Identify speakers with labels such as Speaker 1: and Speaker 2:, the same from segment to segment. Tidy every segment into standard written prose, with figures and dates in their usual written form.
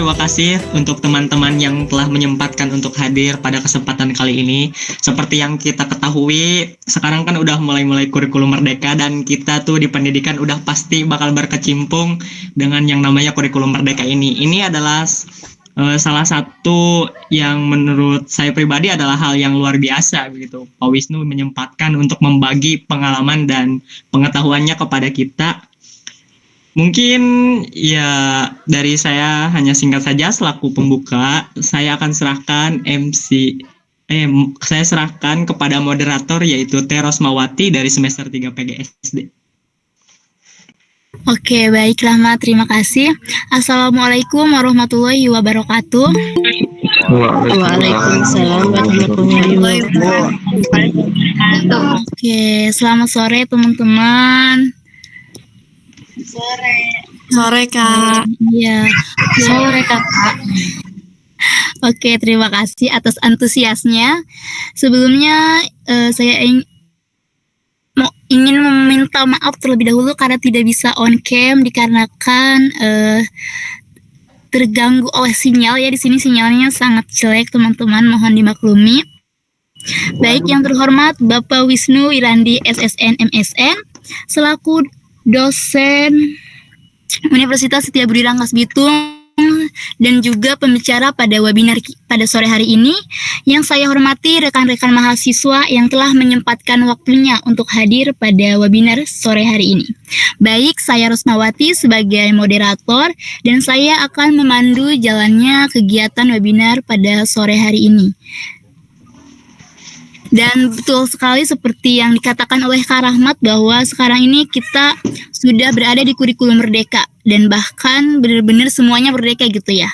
Speaker 1: terima kasih untuk teman-teman yang telah menyempatkan untuk hadir pada kesempatan kali ini. Seperti yang kita ketahui, sekarang kan udah mulai-mulai kurikulum merdeka dan kita tuh di pendidikan udah pasti bakal berkecimpung dengan yang namanya kurikulum merdeka ini. Ini adalah salah satu yang menurut saya pribadi adalah hal yang luar biasa begitu. Pak Wisnu menyempatkan untuk membagi pengalaman dan pengetahuannya kepada kita. Mungkin ya dari saya hanya singkat saja selaku pembuka, saya akan serahkan saya serahkan kepada moderator yaitu Teros Mawati dari semester 3 PGSD.
Speaker 2: Oke, baiklah Ma, terima kasih. Assalamualaikum warahmatullahi wabarakatuh.
Speaker 3: Waalaikumsalam warahmatullahi wabarakatuh.
Speaker 2: Oke, selamat sore teman-teman.
Speaker 3: Sore Kak.
Speaker 2: Iya.
Speaker 3: Sore Kakak.
Speaker 2: Oke, terima kasih atas antusiasnya. Sebelumnya saya ingin meminta maaf terlebih dahulu karena tidak bisa on cam dikarenakan terganggu oleh sinyal ya. Di sini sinyalnya sangat jelek teman-teman, mohon dimaklumi. Baik, yang terhormat Bapak Wisnu Wirandi SSN MSN selaku dosen Universitas Setiabudi Rangkas Bitung dan juga pembicara pada webinar pada sore hari ini. Yang saya hormati rekan-rekan mahasiswa yang telah menyempatkan waktunya untuk hadir pada webinar sore hari ini. Baik, saya Rosmawati sebagai moderator dan saya akan memandu jalannya kegiatan webinar pada sore hari ini. Dan betul sekali seperti yang dikatakan oleh Kak Rahmat bahwa sekarang ini kita sudah berada di kurikulum merdeka dan bahkan benar-benar semuanya merdeka gitu ya.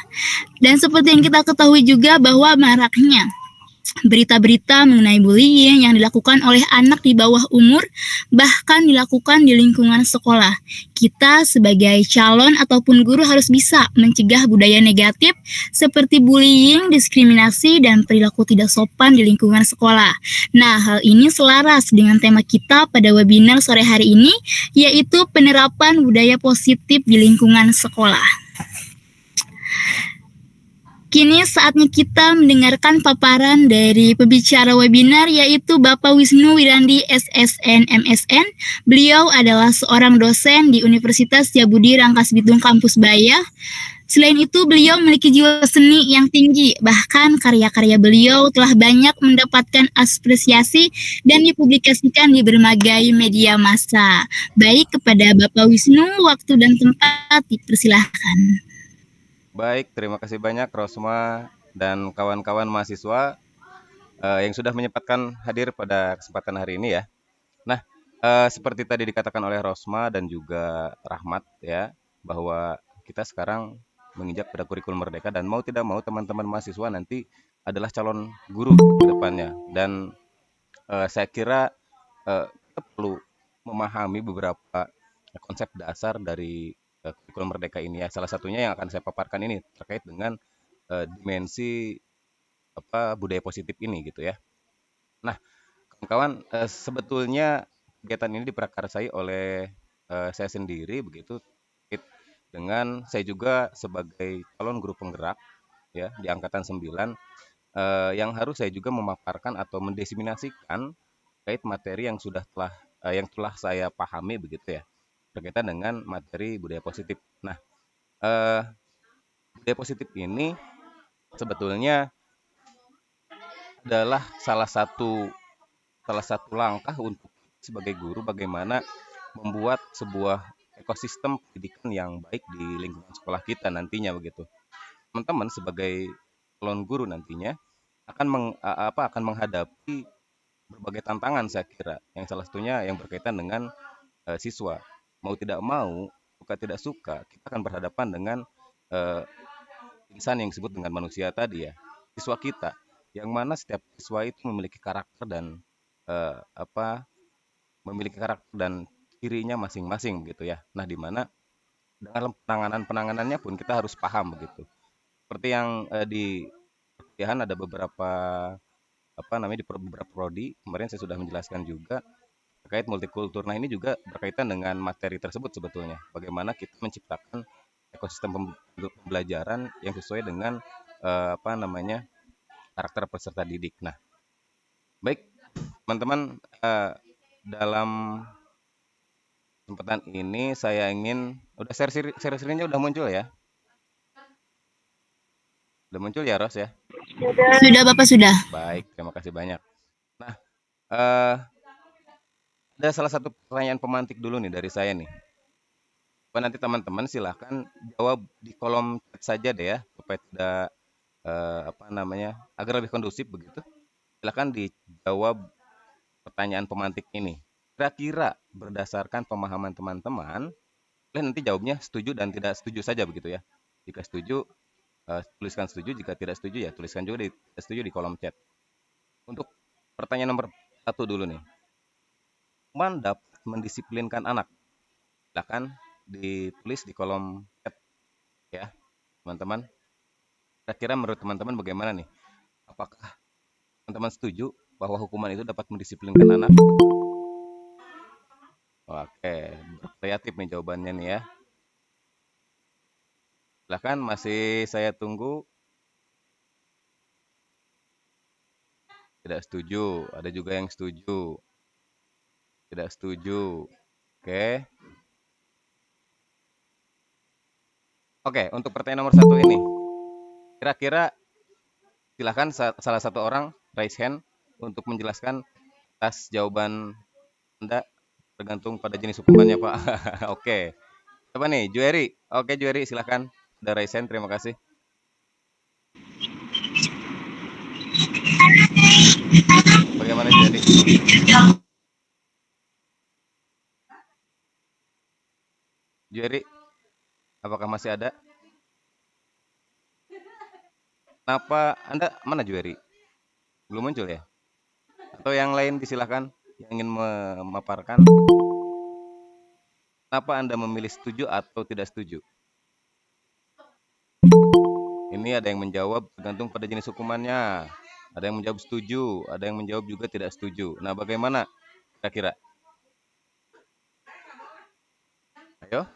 Speaker 2: Dan seperti yang kita ketahui juga bahwa maraknya berita-berita mengenai bullying yang dilakukan oleh anak di bawah umur bahkan dilakukan di lingkungan sekolah. Kita sebagai calon ataupun guru harus bisa mencegah budaya negatif seperti bullying, diskriminasi, dan perilaku tidak sopan di lingkungan sekolah. Nah, hal ini selaras dengan tema kita pada webinar sore hari ini, yaitu penerapan budaya positif di lingkungan sekolah. Kini saatnya kita mendengarkan paparan dari pembicara webinar yaitu Bapak Wisnu Wirandi SSN MSN. Beliau adalah seorang dosen di Universitas Setiabudi Rangkas Bitung Kampus Bayah. Selain itu, beliau memiliki jiwa seni yang tinggi. Bahkan karya-karya beliau telah banyak mendapatkan apresiasi dan dipublikasikan di berbagai media massa. Baik, kepada Bapak Wisnu, waktu dan tempat dipersilahkan.
Speaker 4: Baik, terima kasih banyak Rosma dan kawan-kawan mahasiswa yang sudah menyempatkan hadir pada kesempatan hari ini ya. Nah, seperti tadi dikatakan oleh Rosma dan juga Rahmat ya, bahwa kita sekarang menginjak pada kurikulum merdeka dan mau tidak mau teman-teman mahasiswa nanti adalah calon guru ke depannya. Dan saya kira kita perlu memahami beberapa konsep dasar dari kurikulum merdeka ini ya. Salah satunya yang akan saya paparkan ini terkait dengan dimensi budaya positif ini gitu ya. Nah, kawan-kawan, sebetulnya kegiatan ini diprakarsai oleh saya sendiri begitu dengan saya juga sebagai calon guru penggerak ya di angkatan 9 yang harus saya juga memaparkan atau mendiseminasikan terkait materi yang telah saya pahami begitu ya, berkaitan dengan materi budaya positif. Nah, budaya positif ini sebetulnya adalah salah satu langkah untuk sebagai guru bagaimana membuat sebuah ekosistem pendidikan yang baik di lingkungan sekolah kita nantinya begitu. Teman-teman sebagai calon guru nantinya akan menghadapi berbagai tantangan saya kira. Yang salah satunya yang berkaitan dengan siswa. Mau tidak mau, suka tidak suka, kita akan berhadapan dengan insan yang disebut dengan manusia tadi ya, siswa kita. Yang mana setiap siswa itu memiliki karakter dan memiliki karakter dan cirinya masing-masing begitu ya. Nah, di mana dalam penanganannya pun kita harus paham begitu. Seperti yang di perkuliahan ada beberapa di beberapa prodi kemarin saya sudah menjelaskan juga terkait multikultur. Nah, ini juga berkaitan dengan materi tersebut sebetulnya. Bagaimana kita menciptakan ekosistem pembelajaran yang sesuai dengan karakter peserta didik. Nah, baik teman-teman, dalam kesempatan ini saya ingin udah seri-serinya udah muncul ya? Udah muncul ya, Ros ya?
Speaker 2: Sudah Bapak sudah.
Speaker 4: Baik, terima kasih banyak. Nah, eh, ada salah satu pertanyaan pemantik dulu nih dari saya nih. Nanti teman-teman silahkan jawab di kolom chat saja deh ya, supaya tidak agar lebih kondusif begitu. Silahkan dijawab pertanyaan pemantik ini. Kira-kira berdasarkan pemahaman teman-teman, kalian nanti jawabnya setuju dan tidak setuju saja begitu ya. Jika setuju, tuliskan setuju. Jika tidak setuju ya tuliskan juga setuju di kolom chat. Untuk pertanyaan nomor 1 dulu nih. Hukuman dapat mendisiplinkan anak. Silakan ditulis di kolom chat ya, teman-teman. Kira-kira menurut teman-teman bagaimana nih? Apakah teman-teman setuju bahwa hukuman itu dapat mendisiplinkan anak? Oke, kreatif nih jawabannya nih ya. Silakan, masih saya tunggu. Tidak setuju, ada juga yang setuju. Tidak setuju. Oke. Oke, untuk pertanyaan nomor 1 ini. Kira-kira silakan salah satu orang raise hand untuk menjelaskan atas jawaban Anda tergantung pada jenis hukumannya, Pak. Oke. Siapa nih? Jueri. Oke, Jueri silakan. Sudah raise hand, terima kasih. Bagaimana Jueri? Jueri, apakah masih ada? Kenapa Anda mana Jueri? Belum muncul ya? Atau yang lain disilahkan yang ingin memaparkan. Kenapa Anda memilih setuju atau tidak setuju? Ini ada yang menjawab tergantung pada jenis hukumannya. Ada yang menjawab setuju, ada yang menjawab juga tidak setuju. Nah, bagaimana kira-kira? Ayo,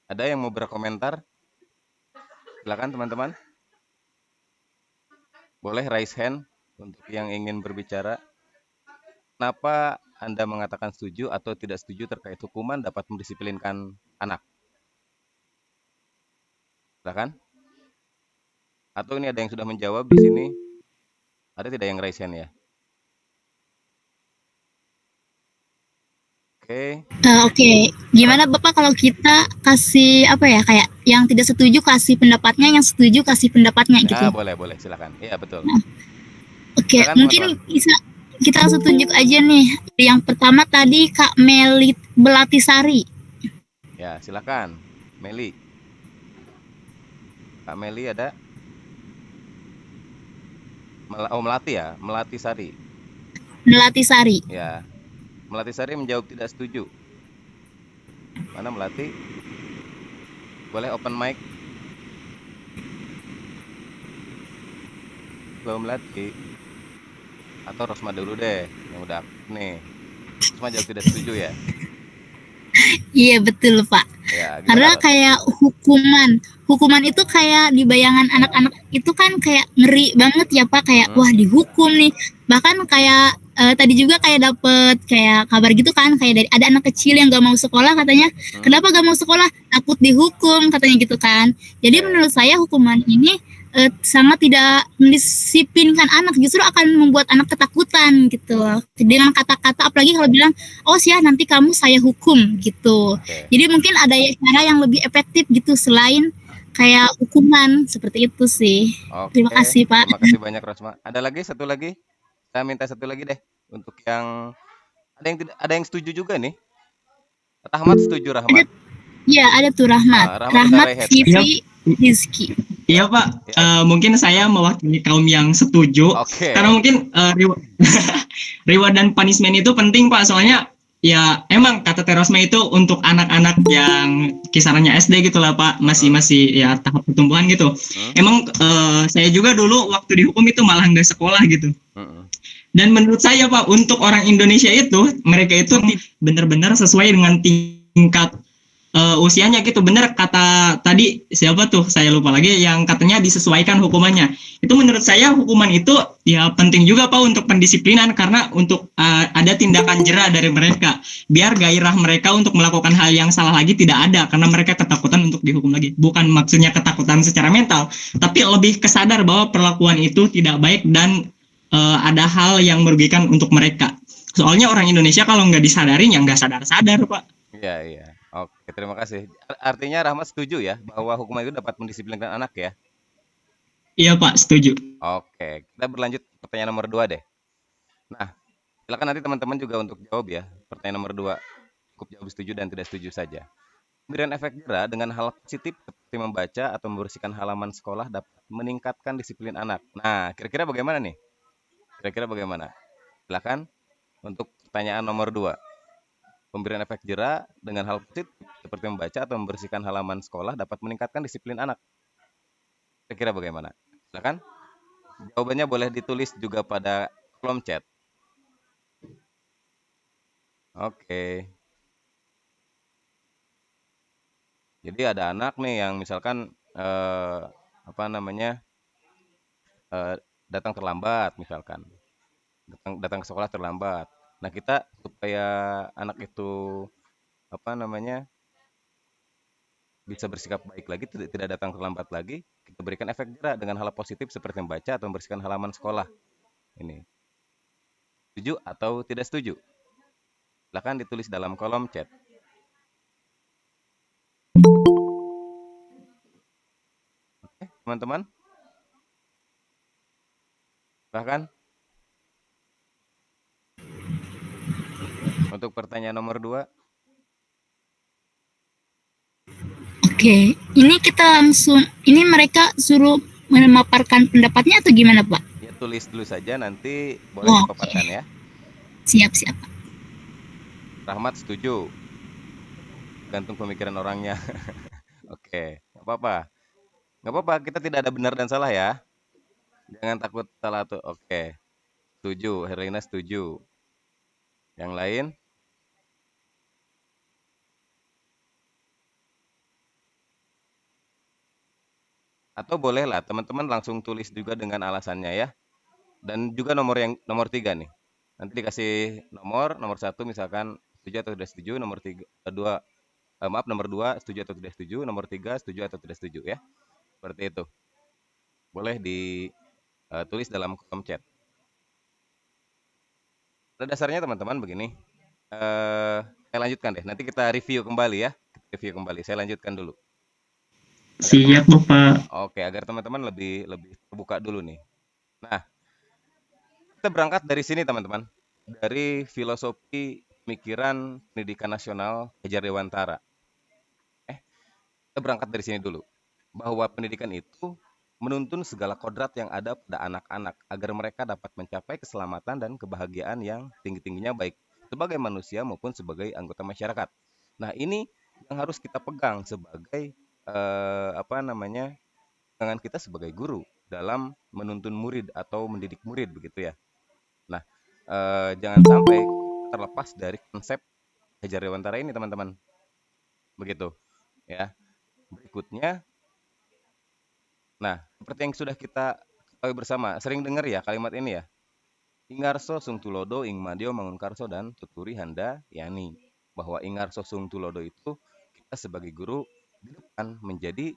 Speaker 4: ada yang mau berkomentar? Silakan teman-teman. Boleh raise hand untuk yang ingin berbicara. Kenapa Anda mengatakan setuju atau tidak setuju terkait hukuman dapat mendisiplinkan anak? Silakan. Atau ini ada yang sudah menjawab di sini? Ada tidak yang raise hand ya? Oke.
Speaker 2: Oke, gimana Bapak kalau kita kasih apa ya, kayak yang tidak setuju kasih pendapatnya, yang setuju kasih pendapatnya gitu.
Speaker 4: Boleh, silakan. Iya, betul.
Speaker 2: Oke,
Speaker 4: Silakan,
Speaker 2: mungkin bisa kita langsung tunjuk aja nih. Yang pertama tadi Kak Meli Belatisari.
Speaker 4: Ya, silakan. Meli. Kak Meli ada? Melati ya, Melati Sari.
Speaker 2: Melati Sari.
Speaker 4: Ya. Melati Sari menjawab tidak setuju. Mana Melati? Boleh open mic? Belum Melati. Atau Rosma dulu deh, yang udah nih. Rosma jawab tidak setuju ya?
Speaker 2: Iya betul Pak.
Speaker 4: Ya,
Speaker 2: Karena kayak hukuman itu kayak di bayangan anak-anak itu kan kayak ngeri banget ya Pak, kayak wah dihukum nih. Bahkan kayak tadi juga kayak dapet kayak kabar gitu kan, kayak dari ada anak kecil yang gak mau sekolah katanya. Kenapa gak mau sekolah? Takut dihukum katanya gitu kan. Jadi menurut saya hukuman ini sangat tidak mendisiplinkan anak, justru akan membuat anak ketakutan gitu dengan kata-kata, apalagi kalau bilang oh ya nanti kamu saya hukum gitu. Jadi mungkin ada cara yang lebih efektif gitu selain kayak hukuman, seperti itu sih. Terima kasih Pak.
Speaker 4: Terima kasih banyak Rosma. Ada lagi satu lagi? Saya minta satu lagi deh untuk yang ada yang setuju juga nih. Rahmat setuju Rahmat.
Speaker 2: Iya ada tuh Rahmat. Rahmat Vivi Rizky.
Speaker 1: Iya Pak, mungkin saya mewakili kaum yang setuju. Karena mungkin reward dan punishment itu penting Pak, soalnya ya emang kata Terosma itu untuk anak-anak yang kisarannya SD gitu lah Pak, masih ya tahap pertumbuhan gitu. Emang saya juga dulu waktu dihukum itu malah nggak sekolah gitu. Dan menurut saya Pak, untuk orang Indonesia itu mereka itu benar-benar sesuai dengan tingkat usianya gitu. Bener kata tadi siapa tuh, saya lupa lagi, yang katanya disesuaikan hukumannya. Itu menurut saya hukuman itu ya penting juga Pak untuk pendisiplinan, karena untuk ada tindakan jera dari mereka biar gairah mereka untuk melakukan hal yang salah lagi tidak ada, karena mereka ketakutan untuk dihukum lagi. Bukan maksudnya ketakutan secara mental, tapi lebih kesadar bahwa perlakuan itu tidak baik dan ada hal yang merugikan untuk mereka. Soalnya orang Indonesia kalau nggak disadarin ya nggak sadar-sadar Pak.
Speaker 4: Iya, iya. Oke, terima kasih. Artinya Rahmat setuju ya bahwa hukuman itu dapat mendisiplinkan anak ya?
Speaker 1: Iya Pak, setuju.
Speaker 4: Oke, kita berlanjut ke pertanyaan nomor 2 deh. Nah, silakan nanti teman-teman juga untuk jawab ya. Pertanyaan nomor 2. Cukup jawab setuju dan tidak setuju saja. Pemberian efek jera dengan hal positif seperti membaca atau membersihkan halaman sekolah dapat meningkatkan disiplin anak. Nah, kira-kira bagaimana nih? Kira-kira bagaimana? Silakan untuk pertanyaan nomor 2. Pemberian efek jera dengan hal positif seperti membaca atau membersihkan halaman sekolah dapat meningkatkan disiplin anak. Kira-kira bagaimana? Silakan. Jawabannya boleh ditulis juga pada kolom chat. Oke. Jadi ada anak nih yang misalkan apa namanya eh, datang terlambat misalkan, datang datang ke sekolah terlambat. Nah kita supaya anak itu apa namanya bisa bersikap baik lagi, tidak datang terlambat lagi, kita berikan efek jera dengan hal positif seperti membaca atau membersihkan halaman sekolah. Ini setuju atau tidak setuju? Silahkan ditulis dalam kolom chat. Oke, teman-teman. Bahkan untuk pertanyaan nomor 2,
Speaker 2: Oke, ini kita langsung, ini mereka suruh memaparkan pendapatnya atau gimana Pak?
Speaker 4: ya tulis dulu saja nanti boleh
Speaker 2: Oh, oke,
Speaker 4: dipaparkan ya.
Speaker 2: siap-siap.
Speaker 4: Rahmat setuju, gantung pemikiran orangnya. Oke, nggak apa-apa. Nggak apa-apa, kita tidak ada benar dan salah ya. Jangan takut salah tuh. Oke, setuju. Herlina setuju. Yang lain? Atau bolehlah teman-teman langsung tulis juga dengan alasannya ya. Dan juga nomor 3 nih. Nanti dikasih nomor 1 misalkan setuju atau tidak setuju, nomor 3 2 maaf nomor 2 setuju atau tidak setuju, nomor 3 setuju atau tidak setuju ya. Seperti itu. Boleh ditulis dalam kolom chat. Pada dasarnya teman-teman begini. Saya lanjutkan deh. Nanti kita review kembali ya. Review kembali. Saya lanjutkan dulu.
Speaker 1: Siap Bapak.
Speaker 4: Oke, agar teman-teman lebih lebih terbuka dulu nih. Nah, kita berangkat dari sini teman-teman. Dari filosofi pemikiran pendidikan nasional Hajar Dewantara. Kita berangkat dari sini dulu. Bahwa pendidikan itu menuntun segala kodrat yang ada pada anak-anak agar mereka dapat mencapai keselamatan dan kebahagiaan yang tinggi-tingginya baik sebagai manusia maupun sebagai anggota masyarakat. Nah, ini yang harus kita pegang sebagai apa namanya? Pegangan kita sebagai guru dalam menuntun murid atau mendidik murid begitu ya. Nah, jangan sampai terlepas dari konsep Hajar Dewantara ini teman-teman. Begitu ya. Berikutnya, nah seperti yang sudah kita ketahui bersama, sering dengar ya kalimat ini ya. Ingarso sung tulodo ing madio mangunkarso dan tuturi handa yani. Bahwa ingarso sung tulodo itu kita sebagai guru di depan menjadi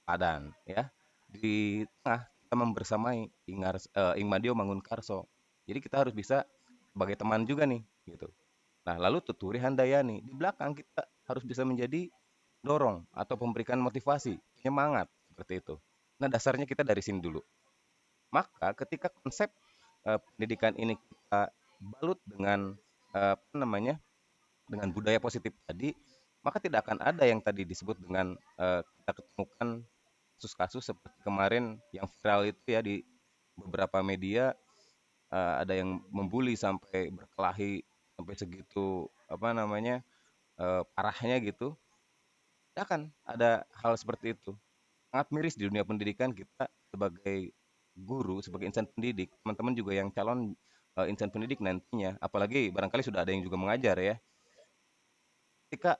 Speaker 4: padan ya. Di tengah kita membersamai ing madio mangunkarso. Jadi kita harus bisa sebagai teman juga nih gitu. Nah, lalu tuturi handayani, di belakang kita harus bisa menjadi dorong atau memberikan motivasi, penyemangat seperti itu. Nah, dasarnya kita dari sini dulu. Maka ketika konsep pendidikan ini kita balut dengan apa namanya? Dengan budaya positif tadi, maka tidak akan ada yang tadi disebut dengan kita ketemukan kasus-kasus seperti kemarin yang viral itu ya di beberapa media, ada yang membuli sampai berkelahi sampai segitu apa namanya? Parahnya gitu. Tidak akan ada hal seperti itu. Sangat miris di dunia pendidikan kita sebagai guru, sebagai insan pendidik, teman-teman juga yang calon insan pendidik nantinya, apalagi barangkali sudah ada yang juga mengajar ya. Ketika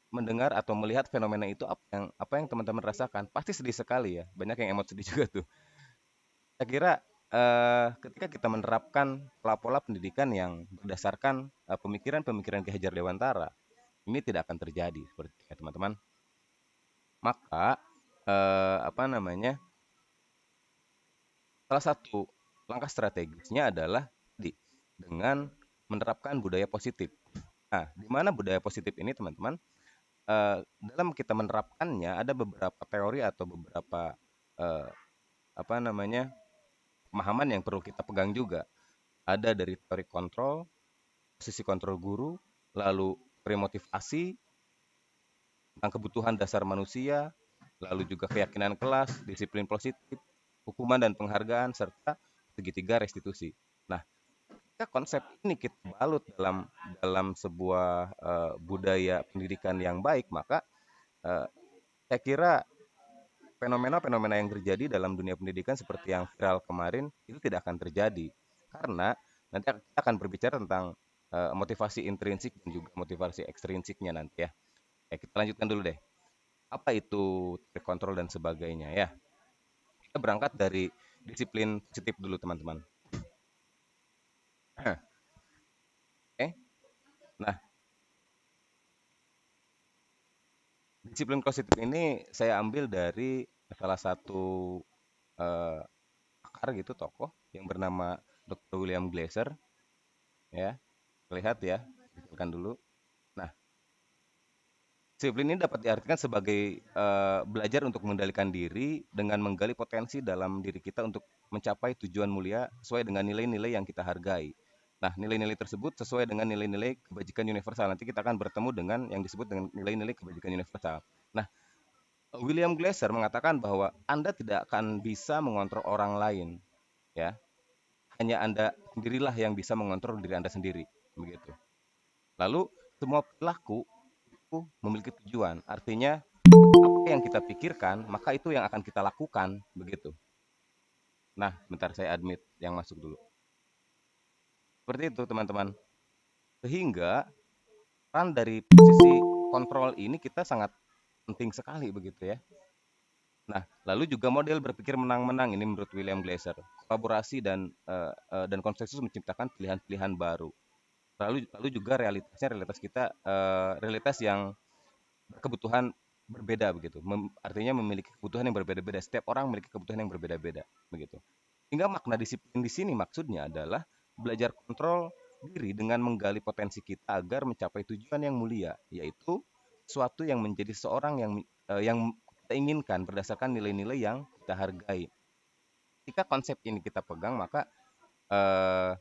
Speaker 4: mendengar atau melihat fenomena itu, apa yang teman-teman rasakan? Pasti sedih sekali ya. Banyak yang emot sedih juga tuh. Saya kira ketika kita menerapkan pola-pola pendidikan yang berdasarkan pemikiran-pemikiran Ki Hajar Dewantara, ini tidak akan terjadi seperti itu ya, teman-teman. Maka apa namanya? Salah satu langkah strategisnya adalah dengan menerapkan budaya positif. Nah, di mana budaya positif ini, teman-teman? Dalam kita menerapkannya ada beberapa teori atau beberapa eh, apa namanya pemahaman yang perlu kita pegang juga. Ada dari teori kontrol, sisi kontrol guru, lalu teori motivasi tentang kebutuhan dasar manusia, lalu juga keyakinan kelas, disiplin positif, hukuman dan penghargaan, serta segitiga restitusi. Nah, ketika konsep ini kita balut dalam dalam sebuah budaya pendidikan yang baik, maka eh, saya kira fenomena-fenomena yang terjadi dalam dunia pendidikan seperti yang viral kemarin itu tidak akan terjadi. Karena nanti kita akan berbicara tentang motivasi intrinsik dan juga motivasi ekstrinsiknya nanti ya. Kita lanjutkan dulu deh. Apa itu kontrol dan sebagainya ya? Kita berangkat dari disiplin positif dulu teman-teman. Oke. Nah, disiplin positif ini saya ambil dari salah satu eh, pakar gitu, tokoh yang bernama Dr. William Glasser ya. Lihat ya, disimpulkan dulu. Nah, disiplin ini dapat diartikan sebagai belajar untuk mengendalikan diri dengan menggali potensi dalam diri kita untuk mencapai tujuan mulia sesuai dengan nilai-nilai yang kita hargai. Nah, nilai-nilai tersebut sesuai dengan nilai-nilai kebajikan universal. Nanti kita akan bertemu dengan yang disebut dengan nilai-nilai kebajikan universal. Nah, William Glasser mengatakan bahwa Anda tidak akan bisa mengontrol orang lain, ya. Hanya Anda sendirilah yang bisa mengontrol diri Anda sendiri, begitu. Lalu semua perilaku itu memiliki tujuan. Artinya apa yang kita pikirkan, maka itu yang akan kita lakukan, begitu. Nah, bentar saya admit yang masuk dulu. Seperti itu, teman-teman. Sehingga peran dari posisi kontrol ini kita sangat penting sekali begitu ya. Nah, lalu juga model berpikir menang-menang ini menurut William Glasser. Kolaborasi dan konsensus menciptakan pilihan-pilihan baru. Lalu juga realitas kita realitas yang berkebutuhan berbeda begitu. Artinya memiliki kebutuhan yang berbeda-beda. Setiap orang memiliki kebutuhan yang berbeda-beda begitu. Hingga makna disiplin di sini maksudnya adalah belajar kontrol diri dengan menggali potensi kita agar mencapai tujuan yang mulia, yaitu suatu yang menjadi seorang yang kita inginkan berdasarkan nilai-nilai yang kita hargai. Ketika konsep ini kita pegang, maka eh,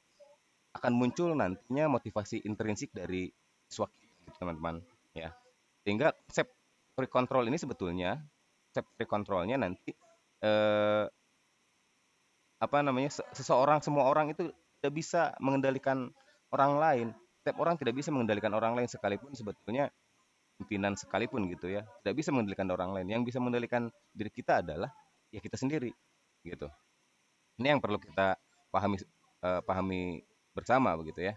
Speaker 4: akan muncul nantinya motivasi intrinsik dari siswa kita, gitu, teman-teman. Ya, sehingga konsep free control ini sebetulnya konsep free controlnya nanti eh, apa namanya seseorang semua orang itu tidak bisa mengendalikan orang lain. Setiap orang tidak bisa mengendalikan orang lain sekalipun sebetulnya pimpinan sekalipun gitu ya. Tidak bisa mengendalikan orang lain. Yang bisa mengendalikan diri kita adalah ya kita sendiri gitu. Ini yang perlu kita pahami bersama begitu ya.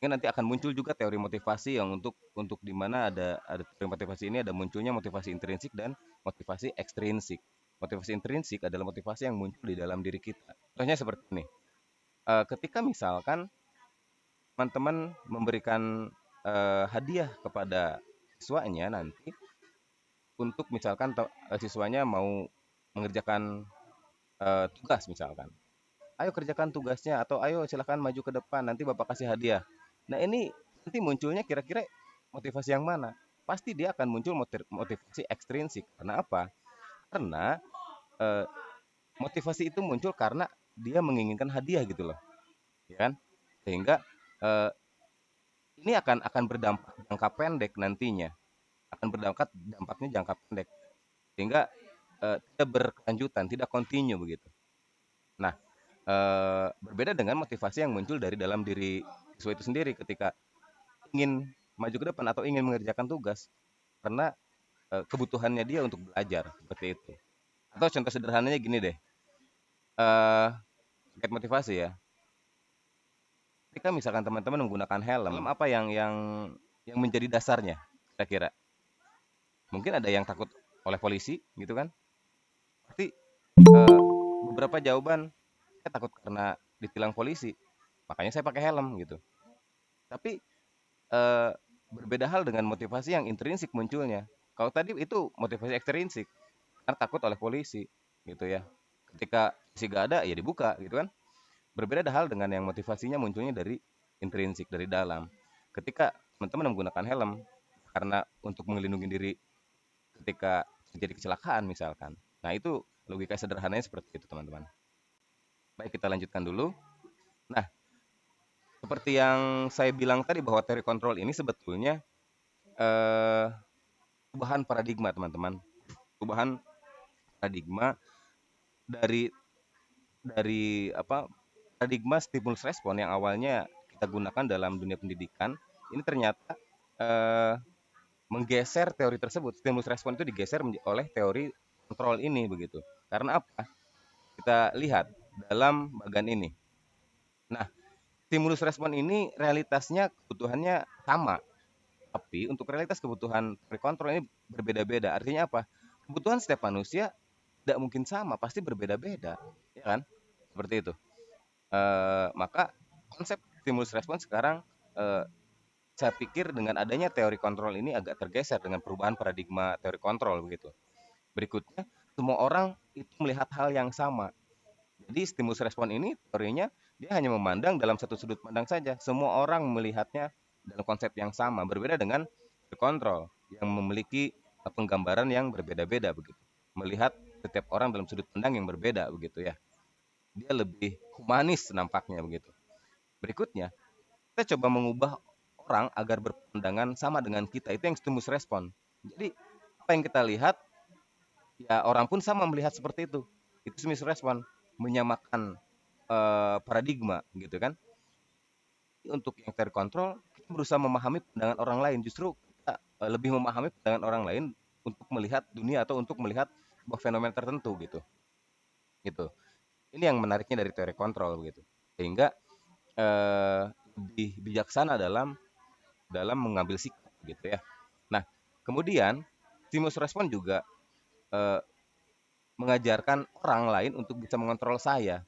Speaker 4: Ini nanti akan muncul juga teori motivasi yang untuk di mana ada teori motivasi ini ada munculnya motivasi intrinsik dan motivasi ekstrinsik. Motivasi intrinsik adalah motivasi yang muncul di dalam diri kita. Contohnya seperti ini. Ketika misalkan teman-teman memberikan hadiah kepada siswanya nanti untuk misalkan siswanya mau mengerjakan tugas misalkan. Ayo kerjakan tugasnya atau ayo silahkan maju ke depan nanti Bapak kasih hadiah. Nah, ini nanti munculnya kira-kira motivasi yang mana? Pasti dia akan muncul motivasi ekstrinsik. Karena apa? Karena eh, motivasi itu muncul karena dia menginginkan hadiah gitu loh, ya kan? Sehingga eh, ini akan berdampak jangka pendek nantinya, akan berdampak dampaknya jangka pendek, sehingga tidak berkelanjutan, tidak kontinu begitu. Nah, berbeda dengan motivasi yang muncul dari dalam diri siswa itu sendiri ketika ingin maju ke depan atau ingin mengerjakan tugas karena kebutuhannya dia untuk belajar seperti itu. Atau contoh sederhananya gini deh, eh terkait motivasi ya. Ketika misalkan teman-teman menggunakan helm, apa yang menjadi dasarnya kira-kira? Mungkin ada yang takut oleh polisi gitu kan. Berarti eh, beberapa jawaban saya takut karena ditilang polisi, makanya saya pakai helm gitu. Tapi eh, berbeda hal dengan motivasi yang intrinsik munculnya. Kalau tadi itu motivasi ekstrinsik, karena takut oleh polisi gitu ya. Ketika polisi gak ada ya dibuka gitu kan. Berbeda hal dengan yang motivasinya munculnya dari intrinsik, dari dalam. Ketika teman-teman menggunakan helm karena untuk melindungi diri ketika terjadi kecelakaan misalkan. Nah, itu logika sederhananya seperti itu, teman-teman. Baik, kita lanjutkan dulu. Nah, seperti yang saya bilang tadi bahwa teori kontrol ini sebetulnya eh, perubahan paradigma, teman-teman. Perubahan paradigma dari paradigma stimulus respon yang awalnya kita gunakan dalam dunia pendidikan, ini ternyata eh, menggeser teori tersebut. Stimulus respon itu digeser oleh teori kontrol ini begitu. Karena apa? Kita lihat dalam bagian ini. Nah, stimulus respon ini realitasnya kebutuhannya sama, tapi untuk realitas kebutuhan teori kontrol ini berbeda-beda. Artinya apa? Kebutuhan setiap manusia tidak mungkin sama, pasti berbeda-beda, ya kan? Seperti itu. Maka konsep stimulus respon sekarang eh, saya pikir dengan adanya teori kontrol ini agak tergeser dengan perubahan paradigma teori kontrol begitu. Berikutnya, semua orang itu melihat hal yang sama. Jadi stimulus respon ini teorinya dia hanya memandang dalam satu sudut pandang saja. Semua orang melihatnya dalam konsep yang sama, berbeda dengan teori kontrol yang memiliki penggambaran yang berbeda-beda begitu. Melihat setiap orang dalam sudut pandang yang berbeda begitu ya. Dia lebih humanis nampaknya begitu. Berikutnya, kita coba mengubah orang agar berpandangan sama dengan kita. Itu yang stimulus respon. Jadi apa yang kita lihat, ya orang pun sama melihat seperti itu. Itu stimulus respon, menyamakan paradigma gitu kan. Untuk yang terkontrol, kita berusaha memahami pandangan orang lain. Justru kita lebih memahami pandangan orang lain untuk melihat dunia atau untuk melihat sebuah fenomena tertentu gitu. Gitu. Ini yang menariknya dari teori kontrol begitu. Sehingga lebih bijaksana dalam dalam mengambil sikap gitu ya. Nah, kemudian stimulus respon juga eh, mengajarkan orang lain untuk bisa mengontrol saya.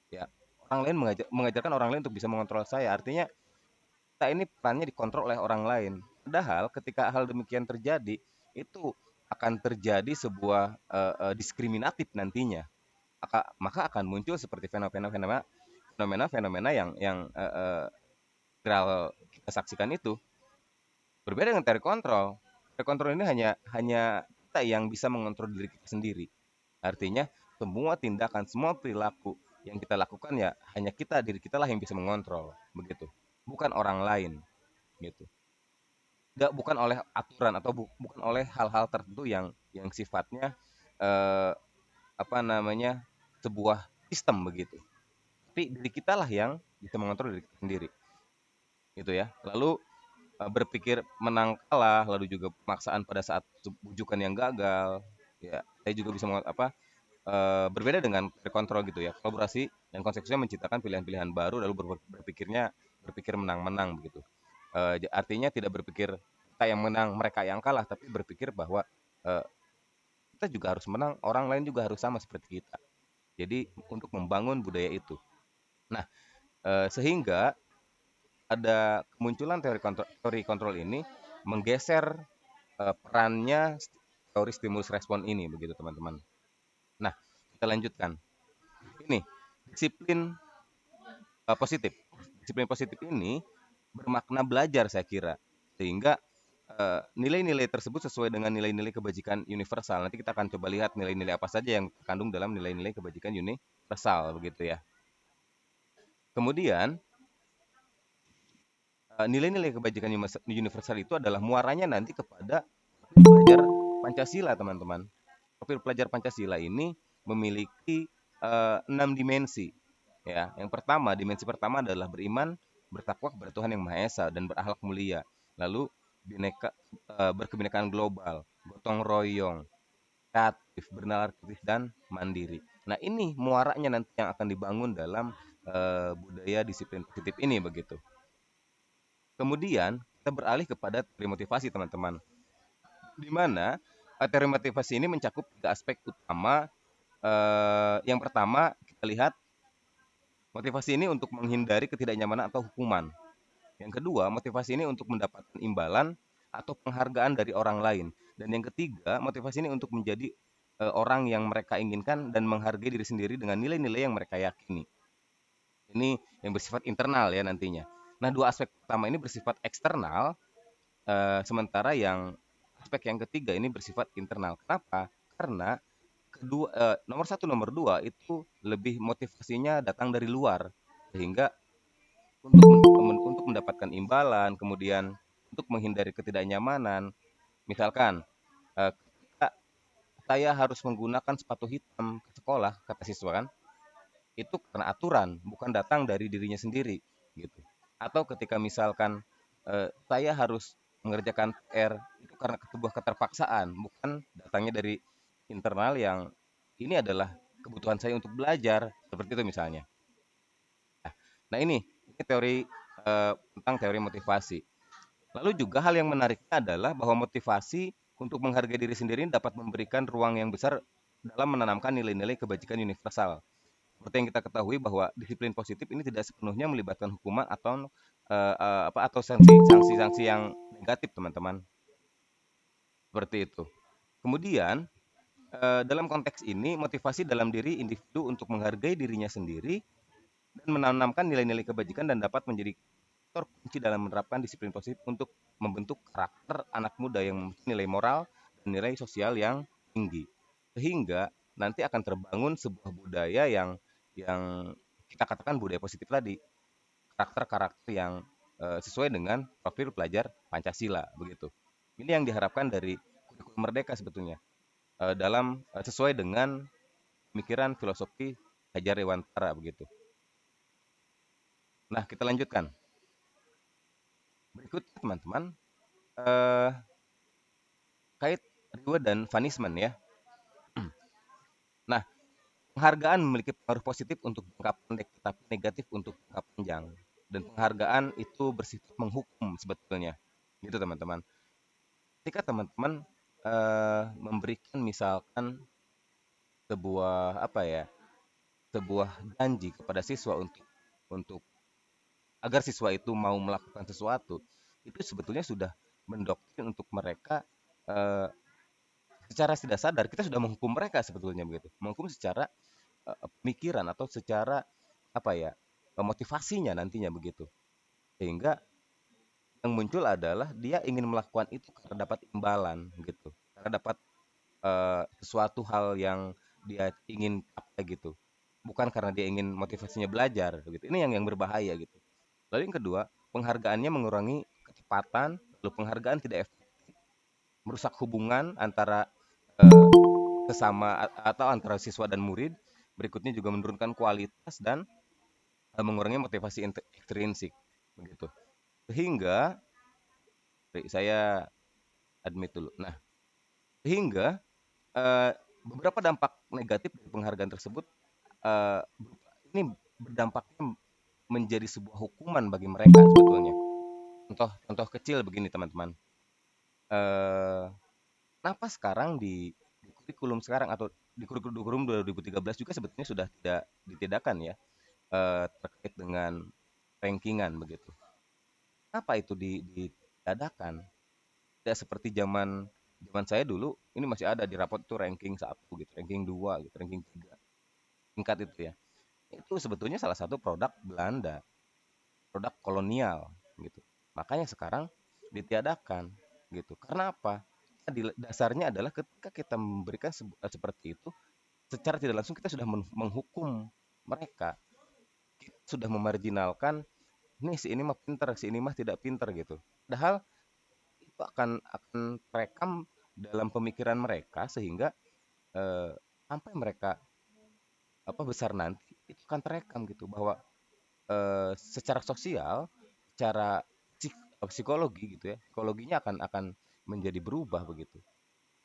Speaker 4: Ya, orang lain mengajarkan orang lain untuk bisa mengontrol saya. Artinya kita ini perannya dikontrol oleh orang lain. Padahal ketika hal demikian terjadi, itu akan terjadi sebuah diskriminatif nantinya. Maka akan muncul seperti fenomena-fenomena yang viral kita saksikan itu. Berbeda dengan teori kontrol. Teori kontrol ini hanya hanya kita yang bisa mengontrol diri kita sendiri. Artinya semua tindakan, semua perilaku yang kita lakukan ya hanya kita, diri kita lah yang bisa mengontrol, begitu. Bukan orang lain, gitu. Bukan oleh aturan atau bukan oleh hal-hal tertentu yang sifatnya eh, apa namanya sebuah sistem begitu. Tapi diri kita lah yang bisa mengontrol diri kita sendiri, gitu ya. Lalu berpikir menang kalah, lalu juga pemaksaan pada saat bujukan yang gagal, ya saya juga bisa berbeda dengan kontrol gitu ya. Kolaborasi dan konsekuensinya menciptakan pilihan-pilihan baru lalu berpikir menang-menang begitu. Artinya tidak berpikir kita yang menang, mereka yang kalah, tapi berpikir bahwa eh, kita juga harus menang, orang lain juga harus sama seperti kita. Jadi untuk membangun budaya itu. Nah, sehingga ada kemunculan teori kontrol ini menggeser perannya teori stimulus respon ini begitu teman-teman. Nah, kita lanjutkan. Ini disiplin positif. Disiplin positif ini bermakna belajar saya kira. Sehingga nilai-nilai tersebut sesuai dengan nilai-nilai kebajikan universal. Nanti kita akan coba lihat nilai-nilai apa saja yang terkandung dalam nilai-nilai kebajikan universal begitu ya. Kemudian nilai-nilai kebajikan universal itu adalah muaranya nanti kepada pelajar Pancasila, teman-teman. Profil pelajar Pancasila ini memiliki 6 dimensi. Ya, yang pertama, dimensi pertama adalah beriman, bertakwa kepada Tuhan Yang Maha Esa dan berakhlak mulia. Lalu berkebinekaan global, gotong royong, kreatif, bernalar kritis dan mandiri. Nah, ini muaranya nanti yang akan dibangun dalam budaya disiplin positif ini begitu. Kemudian kita beralih kepada teori motivasi teman-teman. di mana teori motivasi ini mencakup tiga aspek utama. Yang pertama kita lihat motivasi ini untuk menghindari ketidaknyamanan atau hukuman. Yang kedua, motivasi ini untuk mendapatkan imbalan atau penghargaan dari orang lain. Dan yang ketiga, motivasi ini untuk menjadi orang yang mereka inginkan dan menghargai diri sendiri dengan nilai-nilai yang mereka yakini. Ini yang bersifat internal ya nantinya. Nah, dua aspek pertama ini bersifat eksternal, sementara yang aspek yang ketiga ini bersifat internal. Kenapa? Karena nomor satu, nomor dua itu lebih motivasinya datang dari luar, sehingga untuk mendapatkan imbalan, kemudian untuk menghindari ketidaknyamanan. Misalkan, ketika saya harus menggunakan sepatu hitam ke sekolah, kata siswa kan, itu karena aturan, bukan datang dari dirinya sendiri, gitu. Atau ketika misalkan saya harus mengerjakan PR, itu karena sebuah keterpaksaan, bukan datangnya dari internal yang ini adalah kebutuhan saya untuk belajar, seperti itu misalnya. Nah ini teori tentang teori motivasi. Lalu juga hal yang menariknya adalah bahwa motivasi untuk menghargai diri sendiri dapat memberikan ruang yang besar dalam menanamkan nilai-nilai kebajikan universal. Seperti yang kita ketahui bahwa disiplin positif ini tidak sepenuhnya melibatkan hukuman atau sanksi-sanksi yang negatif, teman-teman. Seperti itu. Kemudian, dalam konteks ini motivasi dalam diri individu untuk menghargai dirinya sendiri dan menanamkan nilai-nilai kebajikan dan dapat menjadi faktor kunci dalam menerapkan disiplin positif untuk membentuk karakter anak muda yang memiliki nilai moral dan nilai sosial yang tinggi. Sehingga nanti akan terbangun sebuah budaya yang kita katakan budaya positif tadi, karakter-karakter yang sesuai dengan profil pelajar Pancasila begitu. Ini yang diharapkan dari kurikulum Merdeka sebetulnya, sesuai dengan pemikiran filosofi Hajar Dewantara begitu. Nah, kita lanjutkan. Berikut teman-teman, eh, kait reward dan punishment ya. Nah, penghargaan memiliki pengaruh positif untuk jangka pendek, tetapi negatif untuk jangka panjang. Dan penghargaan itu bersifat menghukum sebetulnya, gitu teman-teman. Ketika teman-teman memberikan misalkan sebuah apa ya, sebuah janji kepada siswa untuk agar siswa itu mau melakukan sesuatu, itu sebetulnya sudah mendoktrin untuk mereka. eh, Secara tidak sadar kita sudah menghukum mereka sebetulnya begitu, menghukum secara pemikiran atau secara apa ya, motivasinya nantinya begitu, sehingga yang muncul adalah dia ingin melakukan itu karena dapat imbalan gitu, karena dapat sesuatu hal yang dia ingin apa gitu, bukan karena dia ingin motivasinya belajar gitu. Ini yang berbahaya gitu. Lalu yang kedua, penghargaannya mengurangi kecepatan, lalu penghargaan tidak efektif, merusak hubungan antara eh, sesama atau antara siswa dan murid. Berikutnya juga menurunkan kualitas dan mengurangi motivasi ekstrinsik begitu. Sehingga saya admit dulu. Nah, sehingga beberapa dampak negatif dari penghargaan tersebut eh, ini berdampaknya menjadi sebuah hukuman bagi mereka sebetulnya. Contoh contoh kecil begini teman-teman. Eh, Kenapa sekarang di kurikulum sekarang atau di kurikulum 2013 juga sebetulnya sudah tidak ditiadakan ya, terkait dengan rankingan begitu. Kenapa itu ditiadakan? Tidak seperti zaman zaman saya dulu, ini masih ada di rapot itu ranking satu gitu, ranking 2 gitu, ranking 3 tingkat itu ya. Itu sebetulnya salah satu produk Belanda, produk kolonial gitu. Makanya sekarang ditiadakan gitu. Karena apa? Dasarnya adalah ketika kita memberikan seperti itu, secara tidak langsung kita sudah menghukum mereka. Kita sudah memarginalkan, nih si ini mah pinter, si ini mah tidak pinter gitu. Padahal itu akan terekam dalam pemikiran mereka, sehingga eh, sampai mereka apa besar nanti itu akan terekam gitu, bahwa secara sosial, secara psikologi gitu ya, psikologinya akan menjadi berubah begitu,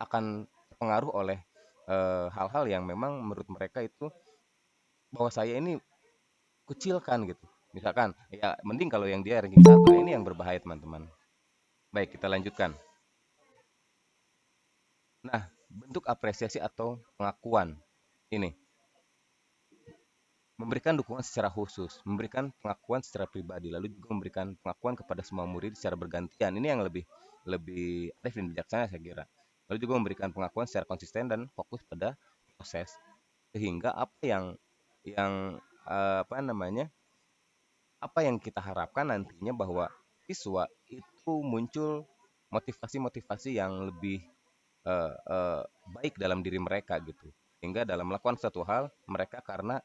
Speaker 4: akan terpengaruh oleh hal-hal yang memang menurut mereka itu bahwa saya ini kucilkan gitu. Misalkan ya mending kalau yang dia ranking satu. Nah, ini yang berbahaya teman-teman. Baik, kita lanjutkan. Nah, bentuk apresiasi atau pengakuan ini memberikan dukungan secara khusus, memberikan pengakuan secara pribadi, lalu juga memberikan pengakuan kepada semua murid secara bergantian. Ini yang lebih lebih arif dan bijaksana saya kira. Lalu juga memberikan pengakuan secara konsisten dan fokus pada proses sehingga apa namanya apa yang kita harapkan nantinya bahwa siswa itu muncul motivasi-motivasi yang lebih baik dalam diri mereka gitu sehingga dalam melakukan suatu hal mereka karena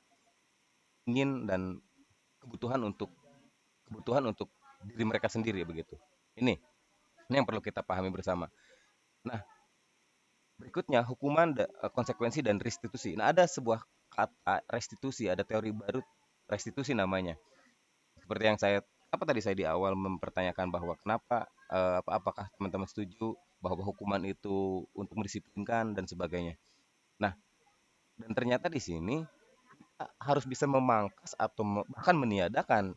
Speaker 4: ingin dan kebutuhan untuk kebutuhan untuk diri mereka sendiri begitu. Ini yang perlu kita pahami bersama. Nah, berikutnya hukuman, konsekuensi dan restitusi. Nah, ada sebuah kata restitusi, ada teori baru restitusi namanya. Seperti yang apa tadi saya di awal mempertanyakan bahwa kenapa apakah teman-teman setuju bahwa hukuman itu untuk mendisiplinkan dan sebagainya. Nah, dan ternyata di sini kita harus bisa memangkas atau bahkan meniadakan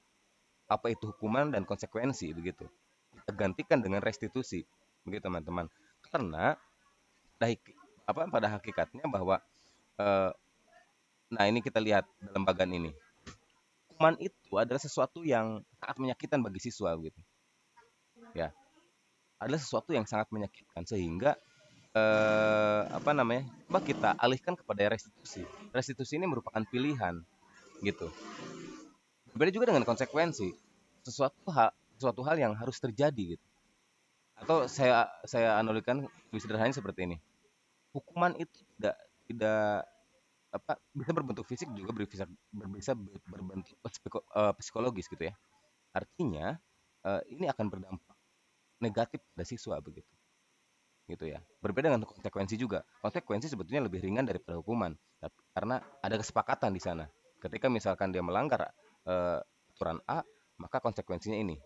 Speaker 4: apa itu hukuman dan konsekuensi begitu. Kita gantikan dengan restitusi. Begitu teman-teman. Karena pada hakikatnya bahwa eh, nah ini kita lihat dalam bagan ini. Hukuman itu adalah sesuatu yang sangat menyakitkan bagi siswa gitu. Ya, adalah sesuatu yang sangat menyakitkan sehingga apa namanya? Coba kita alihkan kepada restitusi. Restitusi ini merupakan pilihan gitu. Berbeda juga dengan konsekuensi. Sesuatu hal yang harus terjadi gitu. Atau saya analogikan lebih sederhananya seperti ini. Hukuman itu tidak apa bisa berbentuk fisik juga bisa berbentuk psikologis gitu ya. Artinya ini akan berdampak negatif pada siswa begitu. Gitu ya. Berbeda dengan konsekuensi juga. Konsekuensi sebetulnya lebih ringan daripada hukuman, tapi karena ada kesepakatan di sana. Ketika misalkan dia melanggar aturan A, maka konsekuensinya ini,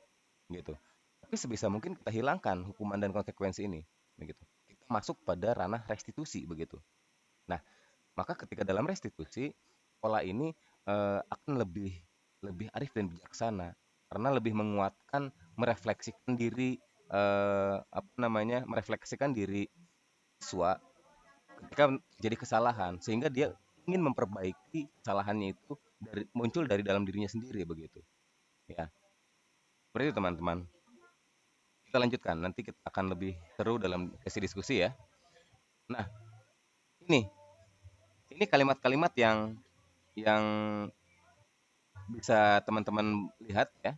Speaker 4: gitu. Tapi sebisa mungkin kita hilangkan hukuman dan konsekuensi ini, begitu. Kita masuk pada ranah restitusi, begitu. Nah, maka ketika dalam restitusi, pola ini akan lebih lebih arif dan bijaksana karena lebih menguatkan merefleksikan diri apa namanya? Merefleksikan diri siswa ketika jadi kesalahan sehingga dia ingin memperbaiki kesalahannya itu muncul dari dalam dirinya sendiri begitu. Ya, seperti itu teman-teman. Kita lanjutkan, nanti kita akan lebih seru dalam sesi diskusi ya. Nah, ini ini kalimat-kalimat yang bisa teman-teman lihat ya,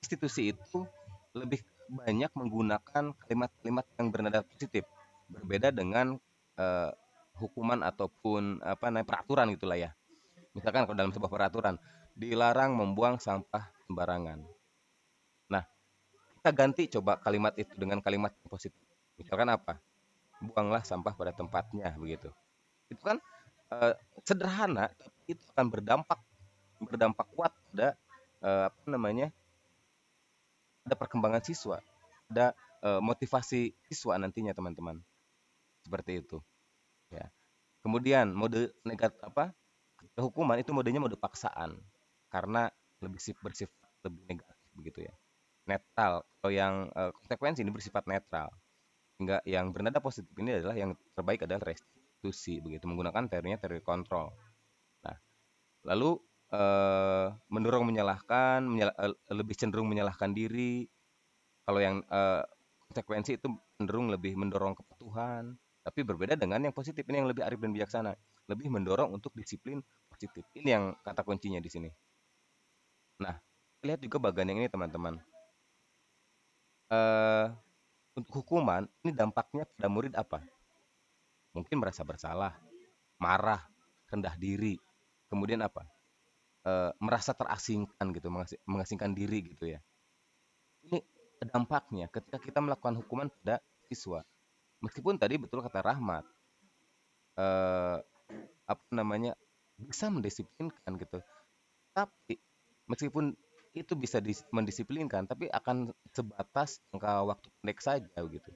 Speaker 4: institusi itu lebih banyak menggunakan kalimat-kalimat yang bernada positif, berbeda dengan eh, hukuman ataupun apa namanya peraturan gitulah ya. Misalkan kalau dalam sebuah peraturan dilarang membuang sampah sembarangan. Nah, kita ganti coba kalimat itu dengan kalimat yang positif. Misalkan apa? Buanglah sampah pada tempatnya begitu. Itu kan eh, sederhana, tapi itu akan berdampak berdampak kuat pada apa namanya ada perkembangan siswa, ada motivasi siswa nantinya teman-teman. Seperti itu, ya. Kemudian mode negatif apa? Hukuman itu modenya mode paksaan karena bersifat lebih negatif begitu ya. Netral. Kalau yang konsekuensi ini bersifat netral. Hingga yang bernada positif ini adalah yang terbaik adalah restitusi begitu menggunakan teorinya teori kontrol. Nah, lalu mendorong lebih cenderung menyalahkan diri. Kalau yang konsekuensi itu cenderung lebih mendorong kepatuhan, tapi berbeda dengan yang positif ini yang lebih arif dan bijaksana, lebih mendorong untuk disiplin positif. Ini yang kata kuncinya di sini. Nah, lihat juga bagian yang ini teman-teman. Eh, untuk hukuman ini dampaknya pada murid apa? Mungkin merasa bersalah, marah, rendah diri, kemudian apa? Merasa terasingkan gitu, mengasingkan diri gitu ya. Ini dampaknya ketika kita melakukan hukuman pada siswa. Meskipun tadi betul kata Rahmat, eh, apa namanya bisa mendisiplinkan gitu. Tapi meskipun itu bisa mendisiplinkan, tapi akan sebatas jangka waktu pendek saja gitu.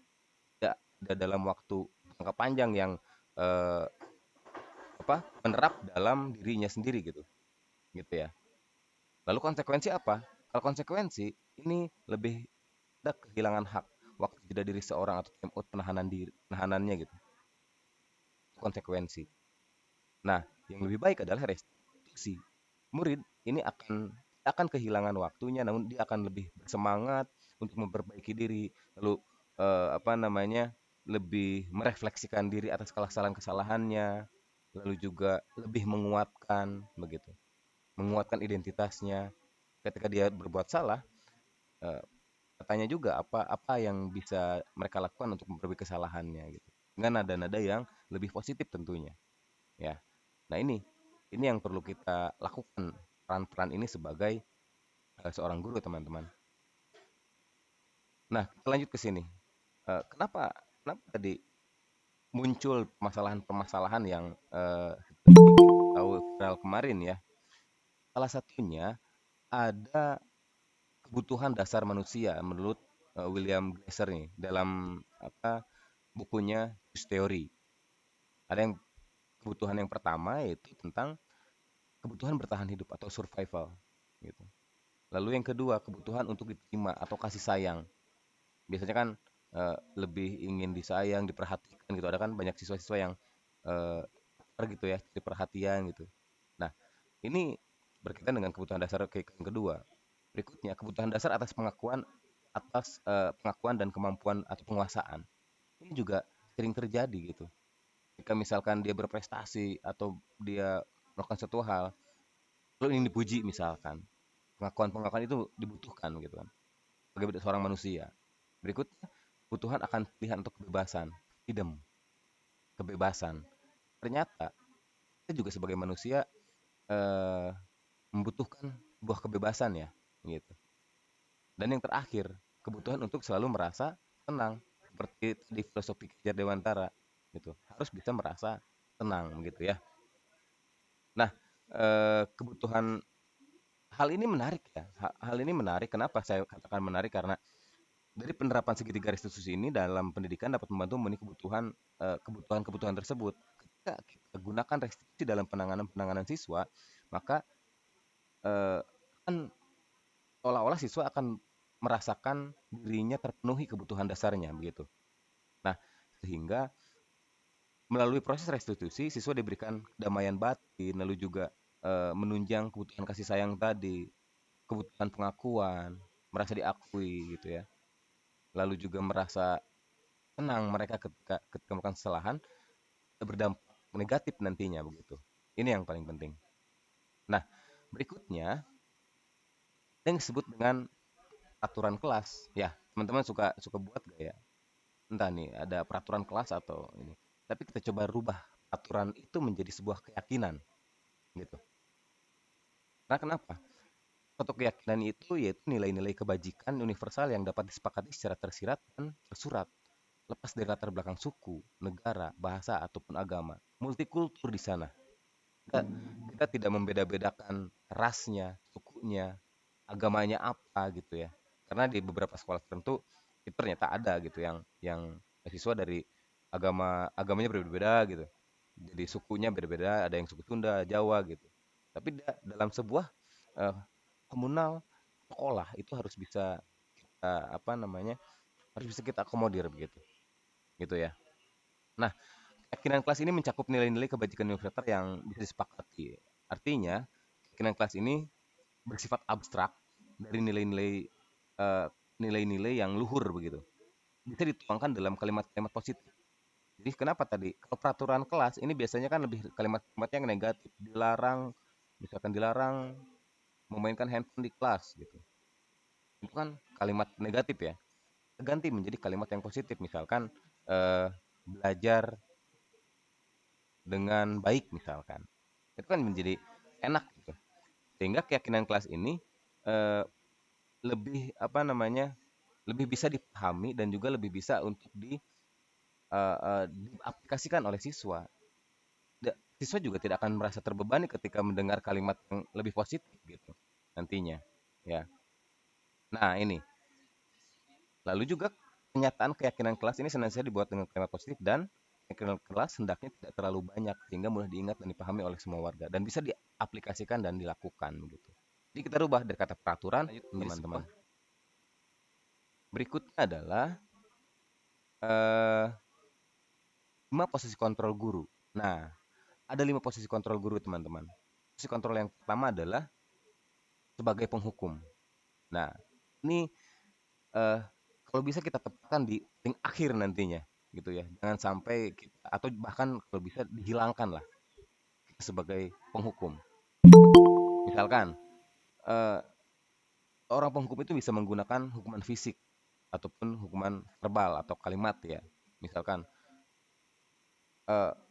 Speaker 4: Tidak dalam waktu jangka panjang yang eh, menerap dalam dirinya sendiri gitu ya. Lalu konsekuensi apa? Kalau konsekuensi ini lebih ada kehilangan hak, waktu menjeda diri seorang atau time out penahanannya gitu. Konsekuensi. Nah, yang lebih baik adalah restitusi. Murid ini akan kehilangan waktunya, namun dia akan lebih bersemangat untuk memperbaiki diri, lalu apa namanya, lebih merefleksikan diri atas kesalahan-kesalahannya, lalu juga lebih menguatkan begitu, menguatkan identitasnya. Ketika dia berbuat salah, eh, tanya juga apa yang bisa mereka lakukan untuk memperbaiki kesalahannya gitu. Dengan nada-nada yang lebih positif tentunya, ya. Nah, ini yang perlu kita lakukan, peran-peran ini sebagai seorang guru, teman-teman. Nah, kita lanjut ke sini. Kenapa kenapa tadi muncul permasalahan-permasalahan yang tahu viral kemarin ya? Salah satunya ada kebutuhan dasar manusia menurut William Glasser nih dalam bukunya Use Theory. Ada yang kebutuhan yang pertama yaitu tentang kebutuhan bertahan hidup atau survival gitu. Lalu yang kedua, kebutuhan untuk diterima atau kasih sayang. Biasanya kan lebih ingin disayang, diperhatikan gitu. Ada kan banyak siswa-siswa yang eh, gitu ya, cari perhatian gitu. Nah, ini berkaitan dengan kebutuhan dasar yang kedua. Berikutnya, kebutuhan dasar atas pengakuan dan kemampuan atau penguasaan. Ini juga sering terjadi gitu. Jika misalkan dia berprestasi atau dia melakukan suatu hal, lalu ingin dipuji misalkan. Pengakuan-pengakuan itu dibutuhkan gitu kan sebagai seorang manusia. Berikutnya, kebutuhan akan pilihan untuk kebebasan, freedom, kebebasan. Ternyata kita juga sebagai manusia eh, membutuhkan sebuah kebebasan ya, gitu. Dan yang terakhir, kebutuhan untuk selalu merasa tenang, seperti di filosofi Kejar Dewantara, gitu. Harus bisa merasa tenang, gitu ya. Nah, kebutuhan hal ini menarik ya. Hal ini menarik. Kenapa saya katakan menarik? Karena dari penerapan segitiga restitusi ini dalam pendidikan dapat membantu memenuhi kebutuhan tersebut. Ketika kita gunakan restitusi dalam penanganan siswa, maka eh, kan seolah-olah siswa akan merasakan dirinya terpenuhi kebutuhan dasarnya begitu. Nah, sehingga melalui proses restitusi siswa diberikan kedamaian batin, lalu juga menunjang kebutuhan kasih sayang tadi, kebutuhan pengakuan, merasa diakui gitu ya. Lalu juga merasa tenang mereka ketika melakukan kesalahan berdampak negatif nantinya begitu. Ini yang paling penting. Nah, berikutnya yang disebut dengan aturan kelas. Ya, teman-teman suka suka buat gak ya? Entah nih ada peraturan kelas atau ini. Tapi kita coba rubah aturan itu menjadi sebuah keyakinan gitu. Nah, kenapa? Suatu keyakinan itu yaitu nilai-nilai kebajikan universal yang dapat disepakati secara tersirat dan tersurat, lepas dari latar belakang suku, negara, bahasa ataupun agama. Multikultur di sana. Kita, kita tidak membeda-bedakan rasnya, sukunya, agamanya apa gitu ya. Karena di beberapa sekolah tertentu itu ternyata ada gitu yang siswa dari agamanya berbeda-beda gitu. Jadi sukunya berbeda, ada yang suku Sunda, Jawa gitu. Tapi dalam sebuah eh, komunal sekolah itu harus bisa kita harus bisa kita akomodir begitu. Gitu ya. Nah, keyakinan kelas ini mencakup nilai-nilai kebajikan universal yang bisa disepakati. Artinya, keyakinan kelas ini bersifat abstrak dari eh, nilai-nilai yang luhur begitu. Bisa dituangkan dalam kalimat-kalimat positif. Jadi kenapa tadi? Kalau peraturan kelas ini biasanya kan lebih kalimat-kalimat yang negatif. Dilarang, misalkan dilarang memainkan handphone di kelas gitu. Itu kan kalimat negatif ya. Ganti menjadi kalimat yang positif. Misalkan belajar dengan baik misalkan. Itu kan menjadi enak gitu. Sehingga keyakinan kelas ini eh, lebih lebih bisa dipahami dan juga lebih bisa untuk diaplikasikan oleh siswa. Siswa juga tidak akan merasa terbebani ketika mendengar kalimat yang lebih positif gitu nantinya. Ya. Nah, ini. Lalu juga kenyataan keyakinan kelas ini senantiasa dibuat dengan kalimat positif dan keyakinan kelas hendaknya tidak terlalu banyak sehingga mudah diingat dan dipahami oleh semua warga dan bisa diaplikasikan dan dilakukan gitu. Jadi kita rubah dari kata peraturan, teman-teman. Berikutnya adalah eh 5 posisi kontrol guru. Nah, ada 5 posisi kontrol guru, teman-teman. Posisi kontrol yang pertama adalah sebagai penghukum. Nah, ini eh kalau bisa kita tempatkan di paling akhir nantinya, gitu ya. Jangan sampai kita, atau bahkan kalau bisa dihilangkan lah kita sebagai penghukum. Misalkan eh, orang penghukum itu bisa menggunakan hukuman fisik ataupun hukuman verbal atau kalimat ya. Misalkan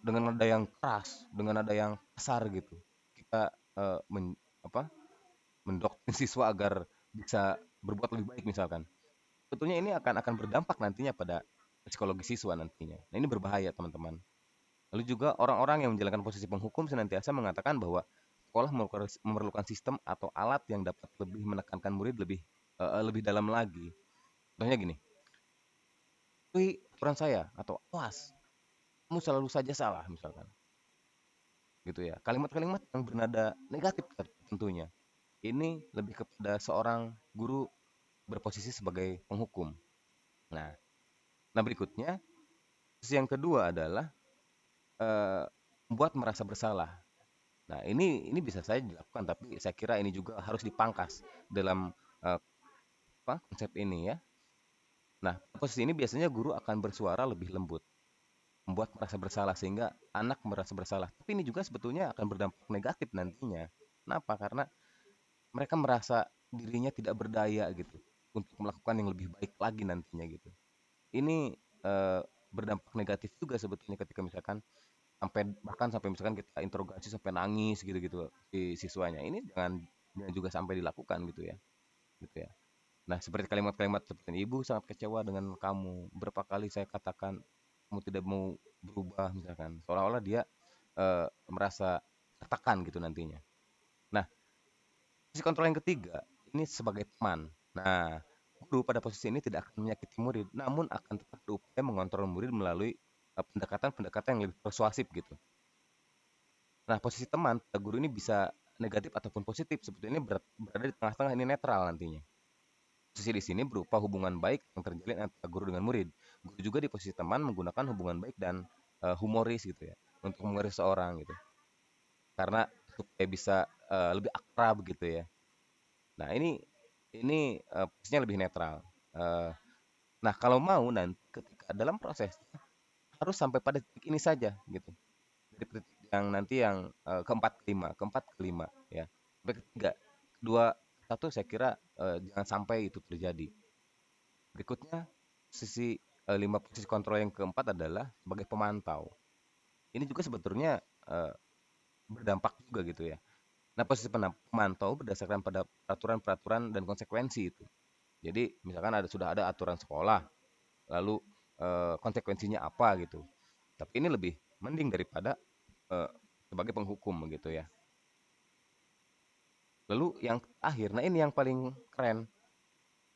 Speaker 4: dengan nada yang keras, dengan nada yang kasar gitu. Kita apa, mendoktrin siswa agar bisa berbuat lebih baik misalkan. Sebetulnya ini akan berdampak nantinya pada psikologi siswa nantinya. Nah, ini berbahaya, teman-teman. Lalu juga orang-orang yang menjalankan posisi penghukum senantiasa mengatakan bahwa sekolah memerlukan sistem atau alat yang dapat lebih menekankan murid lebih dalam lagi. Contohnya gini, "Wih, aturan saya," atau "Awas, kamu selalu saja salah," misalkan. Gitu ya. Kalimat-kalimat yang bernada negatif tentunya. Ini lebih kepada seorang guru berposisi sebagai penghukum. Nah, berikutnya, posisi yang kedua adalah eh, membuat merasa bersalah. Nah, ini bisa saja dilakukan, tapi saya kira ini juga harus dipangkas dalam eh, konsep ini ya. Nah, posisi ini biasanya guru akan bersuara lebih lembut, membuat merasa bersalah sehingga anak merasa bersalah. Tapi ini juga sebetulnya akan berdampak negatif nantinya. Kenapa? Karena mereka merasa dirinya tidak berdaya gitu untuk melakukan yang lebih baik lagi nantinya gitu. Ini eh, berdampak negatif juga sebetulnya ketika misalkan sampai misalkan kita interogasi sampai nangis gitu-gitu si siswanya. Ini jangan juga sampai dilakukan gitu ya. Nah, seperti kalimat-kalimat seperti ini, "Ibu sangat kecewa dengan kamu. Berapa kali saya katakan kamu tidak mau berubah," misalkan. Seolah-olah dia merasa tertekan gitu nantinya. Nah, posisi kontrol yang ketiga ini sebagai teman. Nah, guru pada posisi ini tidak akan menyakiti murid, namun akan tetap berupaya mengontrol murid melalui pendekatan-pendekatan yang lebih persuasif gitu. Nah, posisi teman pada guru ini bisa negatif ataupun positif. Sebetulnya berada di tengah-tengah, ini netral nantinya. Posisi di sini berupa hubungan baik yang terjalin antara guru dengan murid. Guru juga di posisi teman menggunakan hubungan baik dan humoris gitu ya untuk memoris seorang gitu. Karena supaya bisa lebih akrab gitu ya. Nah, ini posisinya lebih netral. Eh, nah, kalau mau nanti ketika dalam proses harus sampai pada titik ini saja gitu. Dari titik yang nanti yang keempat kelima ya. Sampai ketiga, kedua, satu saya kira jangan sampai itu terjadi. Berikutnya sisi 5 posisi kontrol yang keempat adalah sebagai pemantau. Ini juga sebetulnya eh, berdampak juga gitu ya. Nah, posisi pemantau berdasarkan pada peraturan-peraturan dan konsekuensi itu. Jadi, misalkan sudah ada aturan sekolah, lalu konsekuensinya apa gitu. Tapi ini lebih mending daripada eh, sebagai penghukum gitu ya. Lalu yang akhir, nah ini yang paling keren,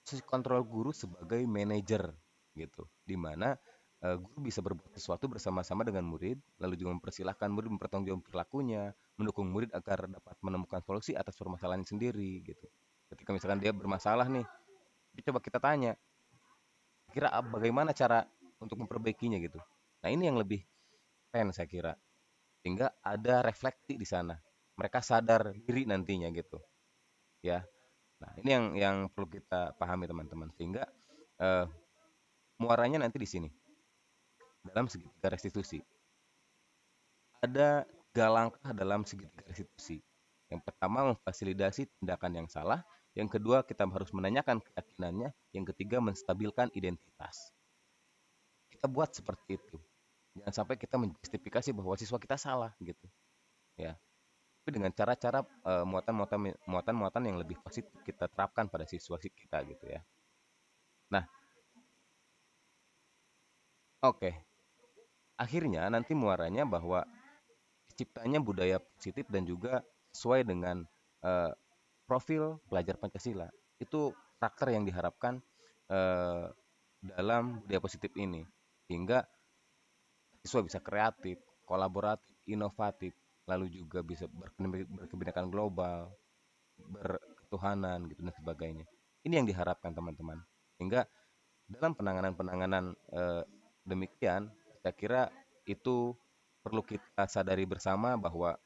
Speaker 4: posisi kontrol guru sebagai manajer gitu, di mana guru bisa berbuat sesuatu bersama-sama dengan murid, lalu juga mempersilahkan murid mempertanggungjawabkan perilakunya, mendukung murid agar dapat menemukan solusi atas permasalahan sendiri gitu. Ketika misalkan dia bermasalah nih, coba kita tanya, kira bagaimana cara untuk memperbaikinya gitu. Nah, ini yang lebih keren saya kira. Sehingga ada refleksi di sana. Mereka sadar diri nantinya gitu, ya. Nah, ini yang perlu kita pahami teman-teman. Sehingga eh, muaranya nanti di sini dalam segitiga restitusi. Ada 3 langkah dalam segitiga restitusi. Yang pertama memfasilitasi tindakan yang salah, yang kedua kita harus menanyakan keyakinannya, yang ketiga menstabilkan identitas. Kita buat seperti itu. Jangan sampai kita menjustifikasi bahwa siswa kita salah gitu, ya. Tapi dengan cara-cara muatan-muatan yang lebih positif kita terapkan pada siswa kita gitu ya. Nah, oke. Akhirnya nanti muaranya bahwa ciptanya budaya positif dan juga sesuai dengan eh, profil pelajar Pancasila. Itu karakter yang diharapkan eh, dalam budaya positif ini. Sehingga siswa bisa kreatif, kolaboratif, inovatif, lalu juga bisa berkebinekaan global, berketuhanan gitu dan sebagainya. Ini yang diharapkan teman-teman. Sehingga dalam penanganan-penanganan demikian, saya kira itu perlu kita sadari bersama bahwa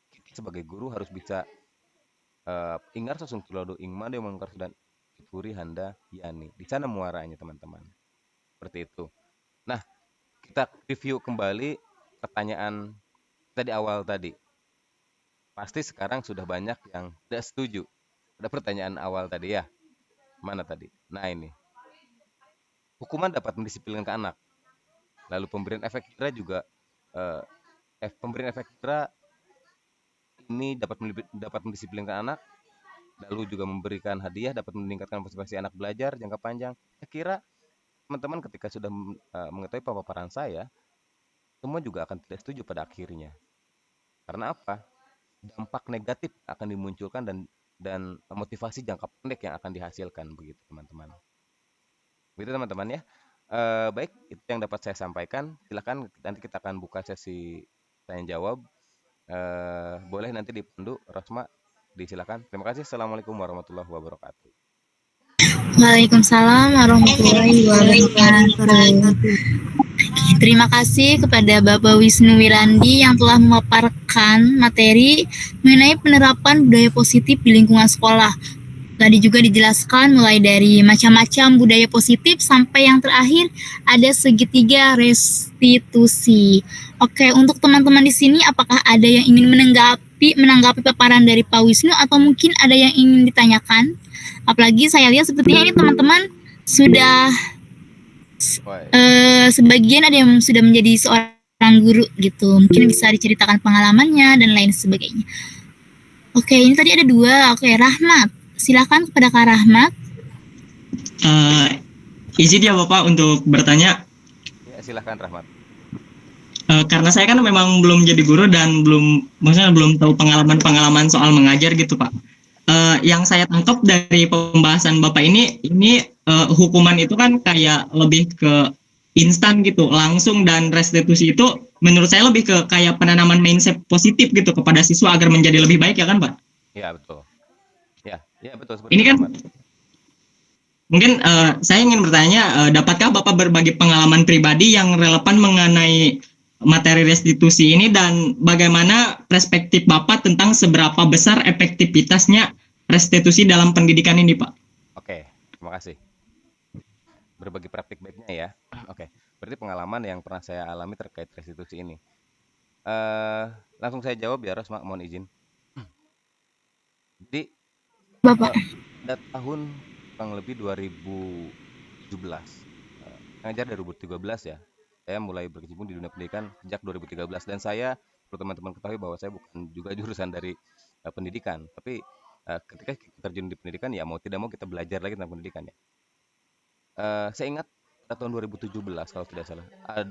Speaker 4: kita sebagai guru harus bisa ingar sosung tulodo ing made mangkar dan ituri handa yani. Di sana muaranya teman-teman. Seperti itu. Nah, kita review kembali pertanyaan tadi awal tadi. Pasti sekarang sudah banyak yang tidak setuju. Ada pertanyaan awal tadi ya. Mana tadi? Nah ini. Hukuman dapat mendisiplinkan anak. Lalu pemberian efek jera juga eh, pemberian efek jera ini dapat mendisiplinkan anak, lalu juga memberikan hadiah dapat meningkatkan motivasi anak belajar jangka panjang. Saya kira teman-teman ketika sudah mengetahui paparan saya, semua juga akan tidak setuju pada akhirnya. Karena apa? Dampak negatif akan dimunculkan dan motivasi jangka pendek yang akan dihasilkan begitu teman-teman. Begitu teman-teman ya. Baik, itu yang dapat saya sampaikan. Silakan nanti kita akan buka sesi tanya jawab. Boleh nanti dipandu Rosma, disilakan. Terima kasih. Assalamualaikum warahmatullahi wabarakatuh.
Speaker 2: Waalaikumsalam warahmatullahi wabarakatuh. Terima kasih kepada Bapak Wisnu Wirandi yang telah memaparkan materi mengenai penerapan budaya positif di lingkungan sekolah. Tadi juga dijelaskan mulai dari macam-macam budaya positif sampai yang terakhir ada segitiga restitusi. Oke, untuk teman-teman di sini apakah ada yang ingin menanggapi paparan dari Pak Wisnu atau mungkin ada yang ingin ditanyakan? Apalagi saya lihat sepertinya ini teman-teman sudah sebagian ada yang sudah menjadi seorang guru gitu. Mungkin bisa diceritakan pengalamannya dan lain sebagainya. Oke, ini tadi ada dua. Oke, Rahmat. Silakan kepada Kak Rahmat.
Speaker 1: Izin ya Bapak untuk bertanya.
Speaker 4: Ya, silakan Rahmat.
Speaker 1: Karena saya kan memang belum jadi guru dan maksudnya belum tahu pengalaman soal mengajar gitu Pak. Yang saya tangkap dari pembahasan Bapak ini hukuman itu kan kayak lebih ke instan gitu, langsung, dan restitusi itu menurut saya lebih ke kayak penanaman mindset positif gitu kepada siswa agar menjadi lebih baik ya kan Pak?
Speaker 4: Ya betul. Ya betul seperti
Speaker 1: Ini
Speaker 4: itu,
Speaker 1: kan
Speaker 4: Rahmat.
Speaker 1: mungkin saya ingin bertanya, dapatkah Bapak berbagi pengalaman pribadi yang relevan mengenai materi restitusi ini dan bagaimana perspektif Bapak tentang seberapa besar efektivitasnya restitusi dalam pendidikan ini, Pak?
Speaker 4: Oke, terima kasih. Berbagi praktik baiknya ya. Oke, berarti pengalaman yang pernah saya alami terkait restitusi ini. Langsung saya jawab ya, Rosma, mohon izin. Jadi,
Speaker 2: Bapak.
Speaker 4: pada tahun kurang lebih 2017, ngajar dari 2013 ya. Saya mulai berkecimpung di dunia pendidikan sejak 2013 dan saya perlu teman-teman ketahui bahwa saya bukan juga jurusan dari pendidikan, tapi ketika kita terjun di pendidikan ya mau tidak mau kita belajar lagi tentang pendidikan ya. Saya ingat pada tahun 2017 kalau tidak salah,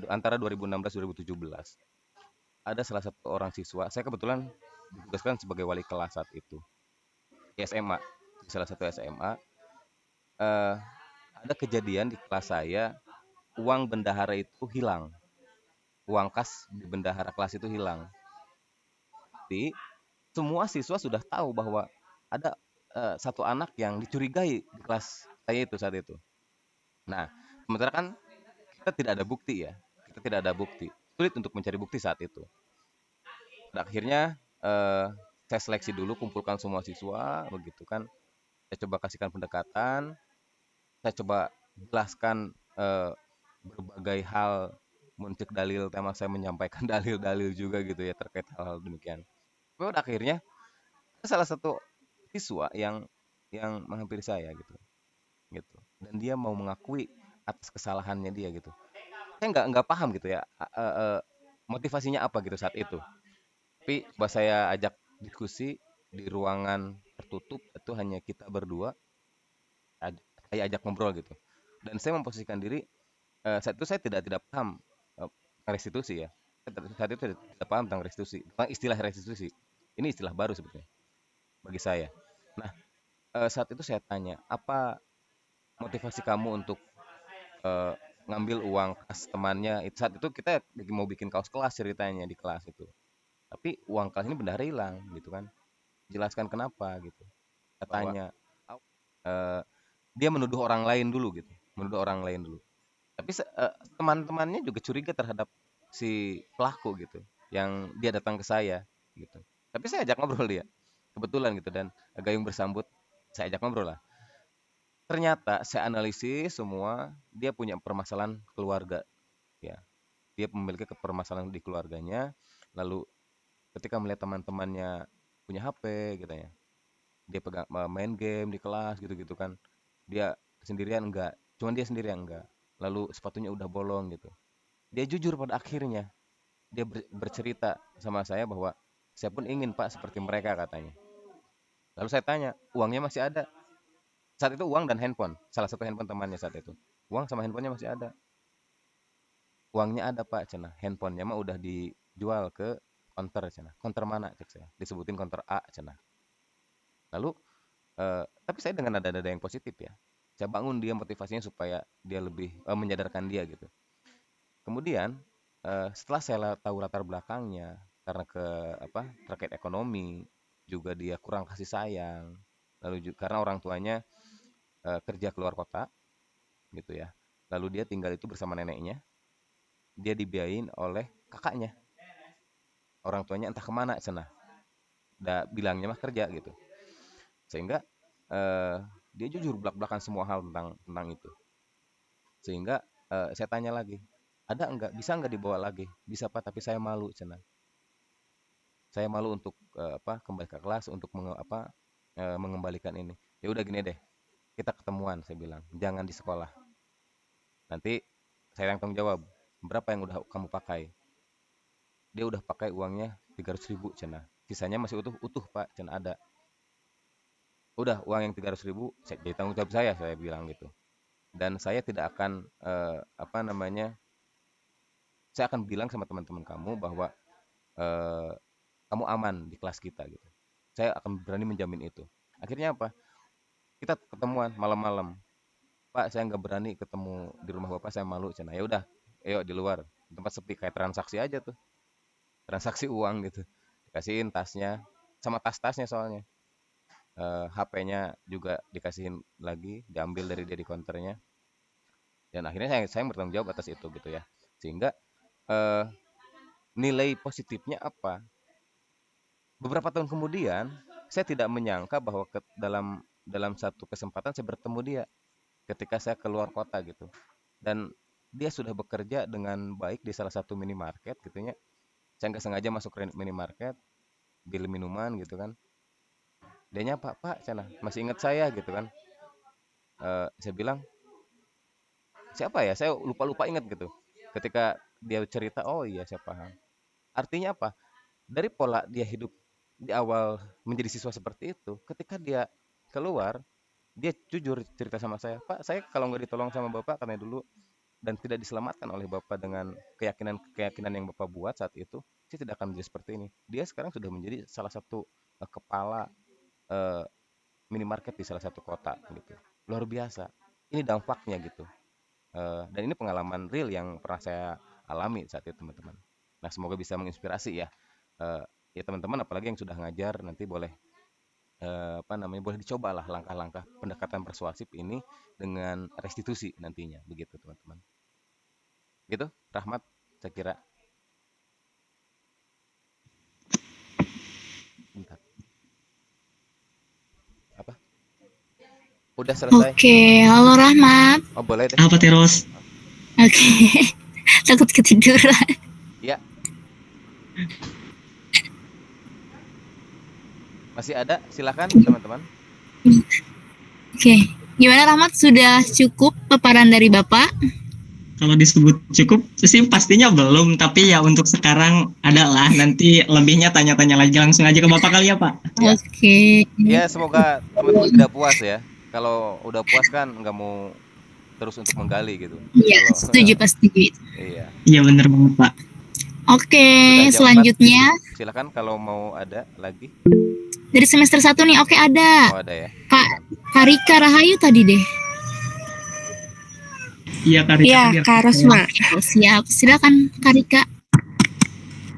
Speaker 4: antara 2016 2017 ada salah satu orang siswa, saya kebetulan ditugaskan sebagai wali kelas saat itu di SMA, di salah satu SMA. Ada kejadian di kelas saya, uang bendahara itu hilang, uang kas di bendahara kelas itu hilang. Tapi semua siswa sudah tahu bahwa ada satu anak yang dicurigai di kelas saya itu saat itu. Nah, sementara kan kita tidak ada bukti ya, kita tidak ada bukti, sulit untuk mencari bukti saat itu. Pada akhirnya saya seleksi dulu, kumpulkan semua siswa, begitu kan. Saya coba kasihkan pendekatan, saya coba jelaskan berbagai hal, mencek dalil, tema saya menyampaikan dalil-dalil juga gitu ya terkait hal-hal demikian. Tapi pada akhirnya ada salah satu siswa yang menghampiri saya gitu, dan dia mau mengakui atas kesalahannya dia gitu. Saya nggak paham gitu ya motivasinya apa gitu saat itu. Tapi coba saya ajak diskusi di ruangan tertutup, itu hanya kita berdua, saya ajak ngobrol gitu. Dan saya memposisikan diri, saat itu saya tidak paham tentang restitusi ya. Saat itu tidak paham tentang restitusi, tentang istilah restitusi. Ini istilah baru sebetulnya bagi saya. Nah, saat itu saya tanya, apa motivasi kamu untuk ngambil uang kas temannya? Saat itu kita mau bikin kaos kelas ceritanya di kelas itu. Tapi uang kelas ini bendahara hilang gitu kan. Jelaskan kenapa gitu. Katanya dia menuduh orang lain dulu gitu. Menuduh orang lain dulu. Tapi teman-temannya juga curiga terhadap si pelaku gitu, yang dia datang ke saya gitu. Tapi saya ajak ngobrol dia, kebetulan gitu, dan gayung bersambut saya ajak ngobrol lah. Ternyata saya analisis semua, dia punya permasalahan keluarga ya. Dia memiliki permasalahan di keluarganya, lalu ketika melihat teman-temannya punya HP gitu ya, dia main game di kelas gitu-gitu kan. Dia sendirian enggak, cuman dia sendirian enggak. Lalu sepatunya udah bolong gitu. Dia jujur pada akhirnya, dia bercerita sama saya bahwa saya pun ingin Pak seperti mereka katanya. Lalu saya tanya, uangnya masih ada? Saat itu uang dan handphone, salah satu handphone temannya saat itu. Uang sama handphonenya masih ada. Uangnya ada Pak, cenah. Handphonenya mah udah dijual ke counter cenah. Counter mana cek saya? Disebutin counter A cenah. Lalu tapi saya dengan nada-nada yang positif ya. Saya bangun dia motivasinya supaya dia lebih menyadarkan dia gitu. Kemudian setelah saya tahu latar belakangnya karena terkait ekonomi, juga dia kurang kasih sayang, lalu juga karena orang tuanya kerja keluar kota gitu ya. Lalu dia tinggal itu bersama neneknya, dia dibiayain oleh kakaknya. Orang tuanya entah kemana cenah. Bilangnya mah kerja gitu. Sehingga dia jujur belak-belakan semua hal tentang itu. Sehingga saya tanya lagi, ada enggak, bisa enggak dibawa lagi? Bisa Pak, tapi saya malu cenah. Saya malu untuk kembali ke kelas untuk mengembalikan ini. Ya udah gini deh, kita ketemuan saya bilang, jangan di sekolah. Nanti saya yang tanggung jawab. Berapa yang udah kamu pakai? Dia udah pakai uangnya 300.000 cenah. Sisanya masih utuh Pak, cenah ada. Udah uang yang 300.000 jadi tanggung jawab saya bilang gitu. Dan saya tidak akan saya akan bilang sama teman-teman kamu bahwa kamu aman di kelas kita gitu. Saya akan berani menjamin itu. Akhirnya apa? Kita ketemuan malam-malam. Pak, saya nggak berani ketemu di rumah Bapak, saya malu cenah. Ya udah, ayo di luar. Tempat sepi kayak transaksi aja tuh. Transaksi uang gitu. Dikasihin tasnya sama tas-tasnya soalnya. HP-nya juga dikasihin lagi, diambil dari dia di counternya. Dan akhirnya saya bertanggung jawab atas itu gitu ya. Sehingga nilai positifnya apa? Beberapa tahun kemudian, saya tidak menyangka bahwa dalam satu kesempatan saya bertemu dia ketika saya keluar kota gitu. Dan dia sudah bekerja dengan baik di salah satu minimarket gitu ya. Saya nggak sengaja masuk ke minimarket, beli minuman gitu kan. Dia nyapa, Pak, sana masih ingat saya gitu kan. Saya bilang, siapa ya? Saya lupa ingat gitu. Ketika dia cerita, oh iya saya paham. Artinya apa? Dari pola dia hidup di awal menjadi siswa seperti itu, ketika dia keluar, dia jujur cerita sama saya, Pak, saya kalau nggak ditolong sama Bapak karena dulu dan tidak diselamatkan oleh Bapak dengan keyakinan yang Bapak buat saat itu, saya tidak akan menjadi seperti ini. Dia sekarang sudah menjadi salah satu kepala minimarket di salah satu kota gitu. Luar biasa. Ini dampaknya gitu. Dan ini pengalaman real yang pernah saya alami saat itu, teman-teman. Nah, semoga bisa menginspirasi ya. Ya teman-teman, apalagi yang sudah ngajar, nanti boleh boleh dicobalah langkah-langkah pendekatan persuasif ini dengan restitusi nantinya, begitu teman-teman. Gitu, Rahmat, saya kira. Bentar. Apa? Udah selesai?
Speaker 2: Oke, halo Rahmat.
Speaker 4: Oh, boleh deh.
Speaker 1: Apa Teros?
Speaker 2: Oke, takut ketiduran.
Speaker 4: Ya. Masih ada? Silakan teman-teman.
Speaker 2: Oke, gimana Rahmat, sudah cukup paparan dari Bapak?
Speaker 1: Kalau disebut cukup sih pastinya belum, tapi ya untuk sekarang adalah, nanti lebihnya tanya-tanya lagi langsung aja ke Bapak kali ya Pak.
Speaker 4: Ya.
Speaker 2: Oke.
Speaker 4: Ya, semoga teman-teman tidak puas ya. Kalau udah puas kan nggak mau terus untuk menggali gitu.
Speaker 2: Iya, setuju pasti.
Speaker 4: Iya.
Speaker 1: Iya bener banget Pak.
Speaker 2: Oke,
Speaker 4: Sudah jam
Speaker 2: selanjutnya
Speaker 4: 4. Silakan kalau mau ada lagi.
Speaker 2: dari semester 1 nih. Oke, ada.
Speaker 4: Oh, ada ya.
Speaker 2: Kak Rika Rahayu tadi deh.
Speaker 1: Iya Kak Rika.
Speaker 3: Iya, Kak Rosma.
Speaker 2: Siap, silakan Kak Rika.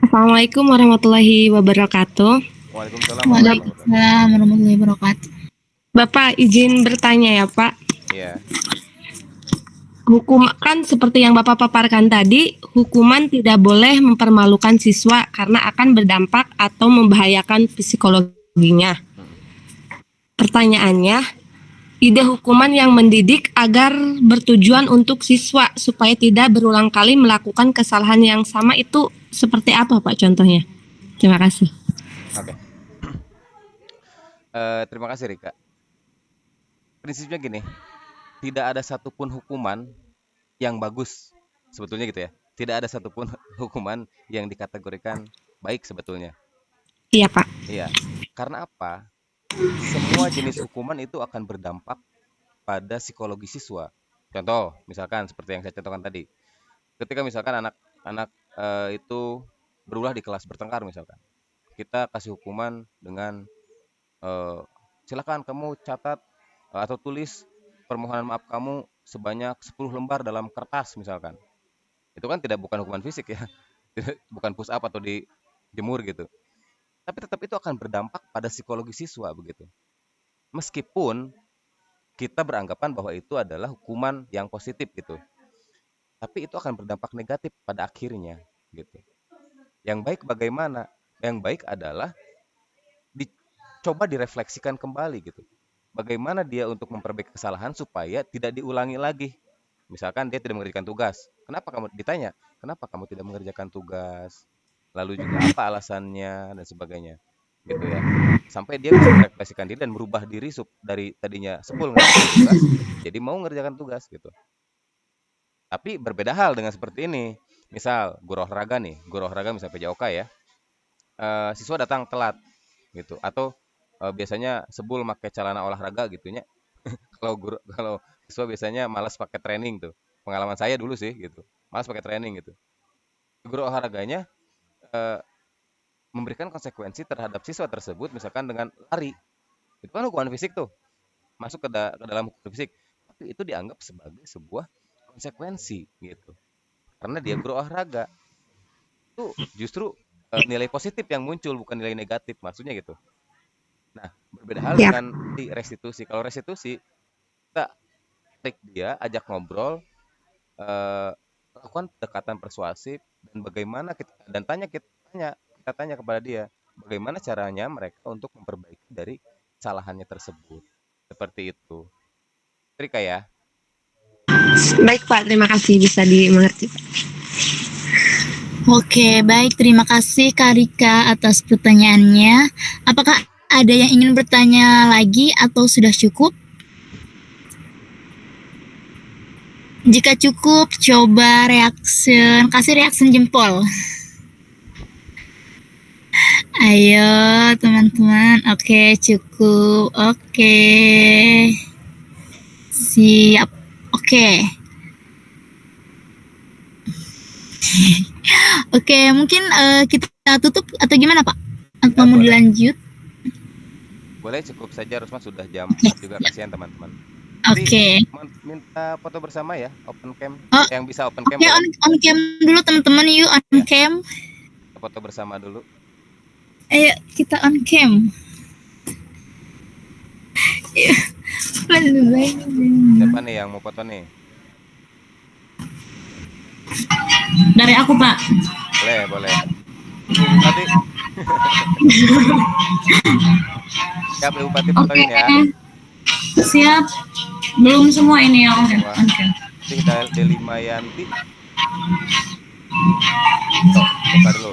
Speaker 3: Assalamualaikum warahmatullahi wabarakatuh.
Speaker 4: Waalaikumsalam.
Speaker 2: Waalaikumsalam warahmatullahi wabarakatuh.
Speaker 3: Bapak izin bertanya ya Pak.
Speaker 4: Iya.
Speaker 3: hukum kan seperti yang Bapak paparkan tadi, hukuman tidak boleh mempermalukan siswa karena akan berdampak atau membahayakan psikologinya. Pertanyaannya, ide hukuman yang mendidik agar bertujuan untuk siswa supaya tidak berulang kali melakukan kesalahan yang sama itu seperti apa Pak contohnya? Terima kasih.
Speaker 4: Oke. Terima kasih Rika. Prinsipnya gini, tidak ada satupun hukuman yang bagus sebetulnya gitu ya. Tidak ada satupun hukuman yang dikategorikan baik sebetulnya.
Speaker 3: Iya Pak.
Speaker 4: Iya. Karena apa? Semua jenis hukuman itu akan berdampak pada psikologi siswa. Contoh, misalkan seperti yang saya contohkan tadi. Ketika misalkan anak-anak itu berulah di kelas bertengkar misalkan. Kita kasih hukuman dengan silakan kamu catat atau tulis permohonan maaf kamu sebanyak 10 lembar dalam kertas misalkan. Itu kan bukan hukuman fisik ya. Bukan push up atau dijemur gitu. Tapi tetap itu akan berdampak pada psikologi siswa begitu. Meskipun kita beranggapan bahwa itu adalah hukuman yang positif gitu. Tapi itu akan berdampak negatif pada akhirnya gitu. Yang baik bagaimana? Yang baik adalah dicoba direfleksikan kembali gitu. Bagaimana dia untuk memperbaiki kesalahan supaya tidak diulangi lagi. Misalkan dia tidak mengerjakan tugas. Kenapa kamu ditanya? Kenapa kamu tidak mengerjakan tugas? Lalu juga apa alasannya dan sebagainya. Gitu ya. Sampai dia bisa merefleksikan diri dan merubah diri dari tadinya 10 mengerjakan tugas jadi mau mengerjakan tugas gitu. Tapi berbeda hal dengan seperti ini. Misal guru olahraga nih, guru olahraga misalnya PJOK ya. Siswa datang telat gitu atau biasanya sebul pakai celana olahraga gitunya. kalau siswa biasanya malas pakai training tuh. Pengalaman saya dulu sih gitu. Malas pakai training gitu. Guru olahraganya memberikan konsekuensi terhadap siswa tersebut misalkan dengan lari. Itu kan hukuman fisik tuh. Masuk ke dalam hukuman fisik. Tapi itu dianggap sebagai sebuah konsekuensi gitu. Karena dia guru olahraga. Itu justru nilai positif yang muncul bukan nilai negatif maksudnya gitu. Nah, berbeda hal dengan di restitusi. Kalau restitusi kita tarik dia, ajak ngobrol, lakukan pendekatan persuasif dan bagaimana kita tanya kepada dia bagaimana caranya mereka untuk memperbaiki dari kesalahannya tersebut. Seperti itu. Rika ya.
Speaker 3: Baik Pak, terima kasih bisa dimengerti Pak.
Speaker 2: Oke, baik. Terima kasih Kak Rika atas pertanyaannya. Apakah ada yang ingin bertanya lagi atau sudah cukup? Jika cukup, coba kasih reaction jempol. Ayo teman-teman. Oke, cukup. Oke. Siap. Oke. Oke, mungkin kita tutup atau gimana Pak? Atau mau dilanjut?
Speaker 4: Boleh, cukup saja Rusma, sudah jam 4 juga, kasihan teman-teman.
Speaker 2: Oke.
Speaker 4: Minta foto bersama ya, open cam.
Speaker 2: Oh,
Speaker 4: Yang bisa open cam.
Speaker 2: Oke, on cam dulu teman-teman, yuk on cam.
Speaker 4: Foto bersama dulu.
Speaker 2: Ayo kita on cam.
Speaker 4: Siapa nih yang mau foto nih?
Speaker 2: Dari aku Pak.
Speaker 4: Boleh. Bupati. Siap Bupati fotoin ya.
Speaker 2: Siap. Belum semua ini ya on cam.
Speaker 4: Tinggal Delima Yanti. Buka dulu.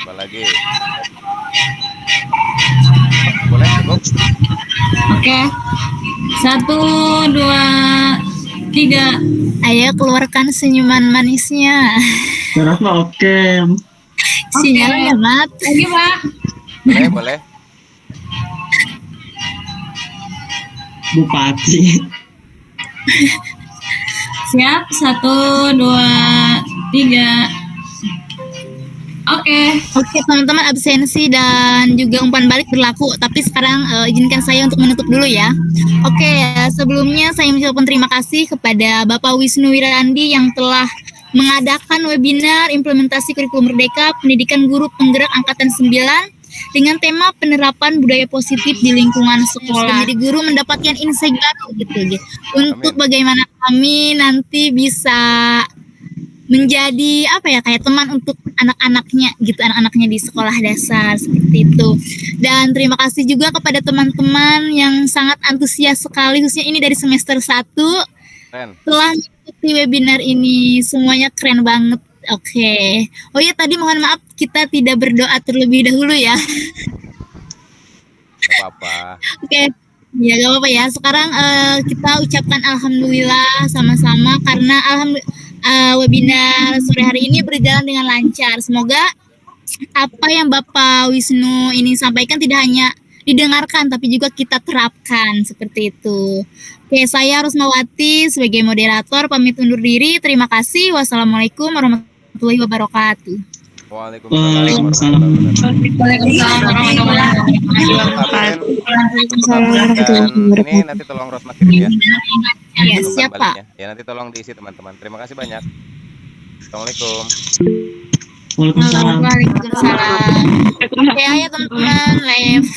Speaker 4: Coba lagi. Boleh cukup?
Speaker 2: Oke. 1, 2, 3. Ayo keluarkan senyuman manisnya.
Speaker 1: Rasma oke.
Speaker 2: Sinyalnya mati. Lagi Pak.
Speaker 4: Boleh.
Speaker 1: Bupati.
Speaker 2: Siap. 1, 2, 3. Oke teman-teman, absensi dan juga umpan balik berlaku. Tapi sekarang izinkan saya untuk menutup dulu ya. Oke, sebelumnya saya mengucapkan terima kasih kepada Bapak Wisnu Wirandi yang telah mengadakan webinar implementasi kurikulum Merdeka Pendidikan Guru Penggerak Angkatan 9 dengan tema penerapan budaya positif di lingkungan sekolah. Jadi guru mendapatkan insight baru gitu. Untuk bagaimana kami nanti bisa menjadi apa ya, kayak teman untuk anak-anaknya gitu, anak-anaknya di sekolah dasar seperti itu. Dan terima kasih juga kepada teman-teman yang sangat antusias sekali, khususnya ini dari semester 1
Speaker 4: Keren.
Speaker 2: telah mengikuti webinar ini. Semuanya keren banget. Oke. Oh ya, tadi mohon maaf kita tidak berdoa terlebih dahulu ya.
Speaker 4: Gak apa-apa.
Speaker 2: Oke. Ya, gak apa-apa ya. Sekarang kita ucapkan alhamdulillah sama-sama karena webinar sore hari ini berjalan dengan lancar. Semoga apa yang Bapak Wisnu ini sampaikan tidak hanya didengarkan tapi juga kita terapkan seperti itu. Oke, saya Rusmawati sebagai moderator pamit undur diri. Terima kasih. Wassalamualaikum warahmatullahi wabarakatuh.
Speaker 4: Waalaikumsalam warahmatullahi wabarakatuh. Dan ini nanti tolong Rosma kirim ya.
Speaker 2: Ya,
Speaker 4: Untuk
Speaker 2: siap, Pak.
Speaker 4: baliknya. Ya nanti tolong diisi teman-teman. Terima kasih banyak. Assalamualaikum.
Speaker 1: Waalaikumsalam.
Speaker 2: Waalaikumsalam. Oke, ayo teman-teman live.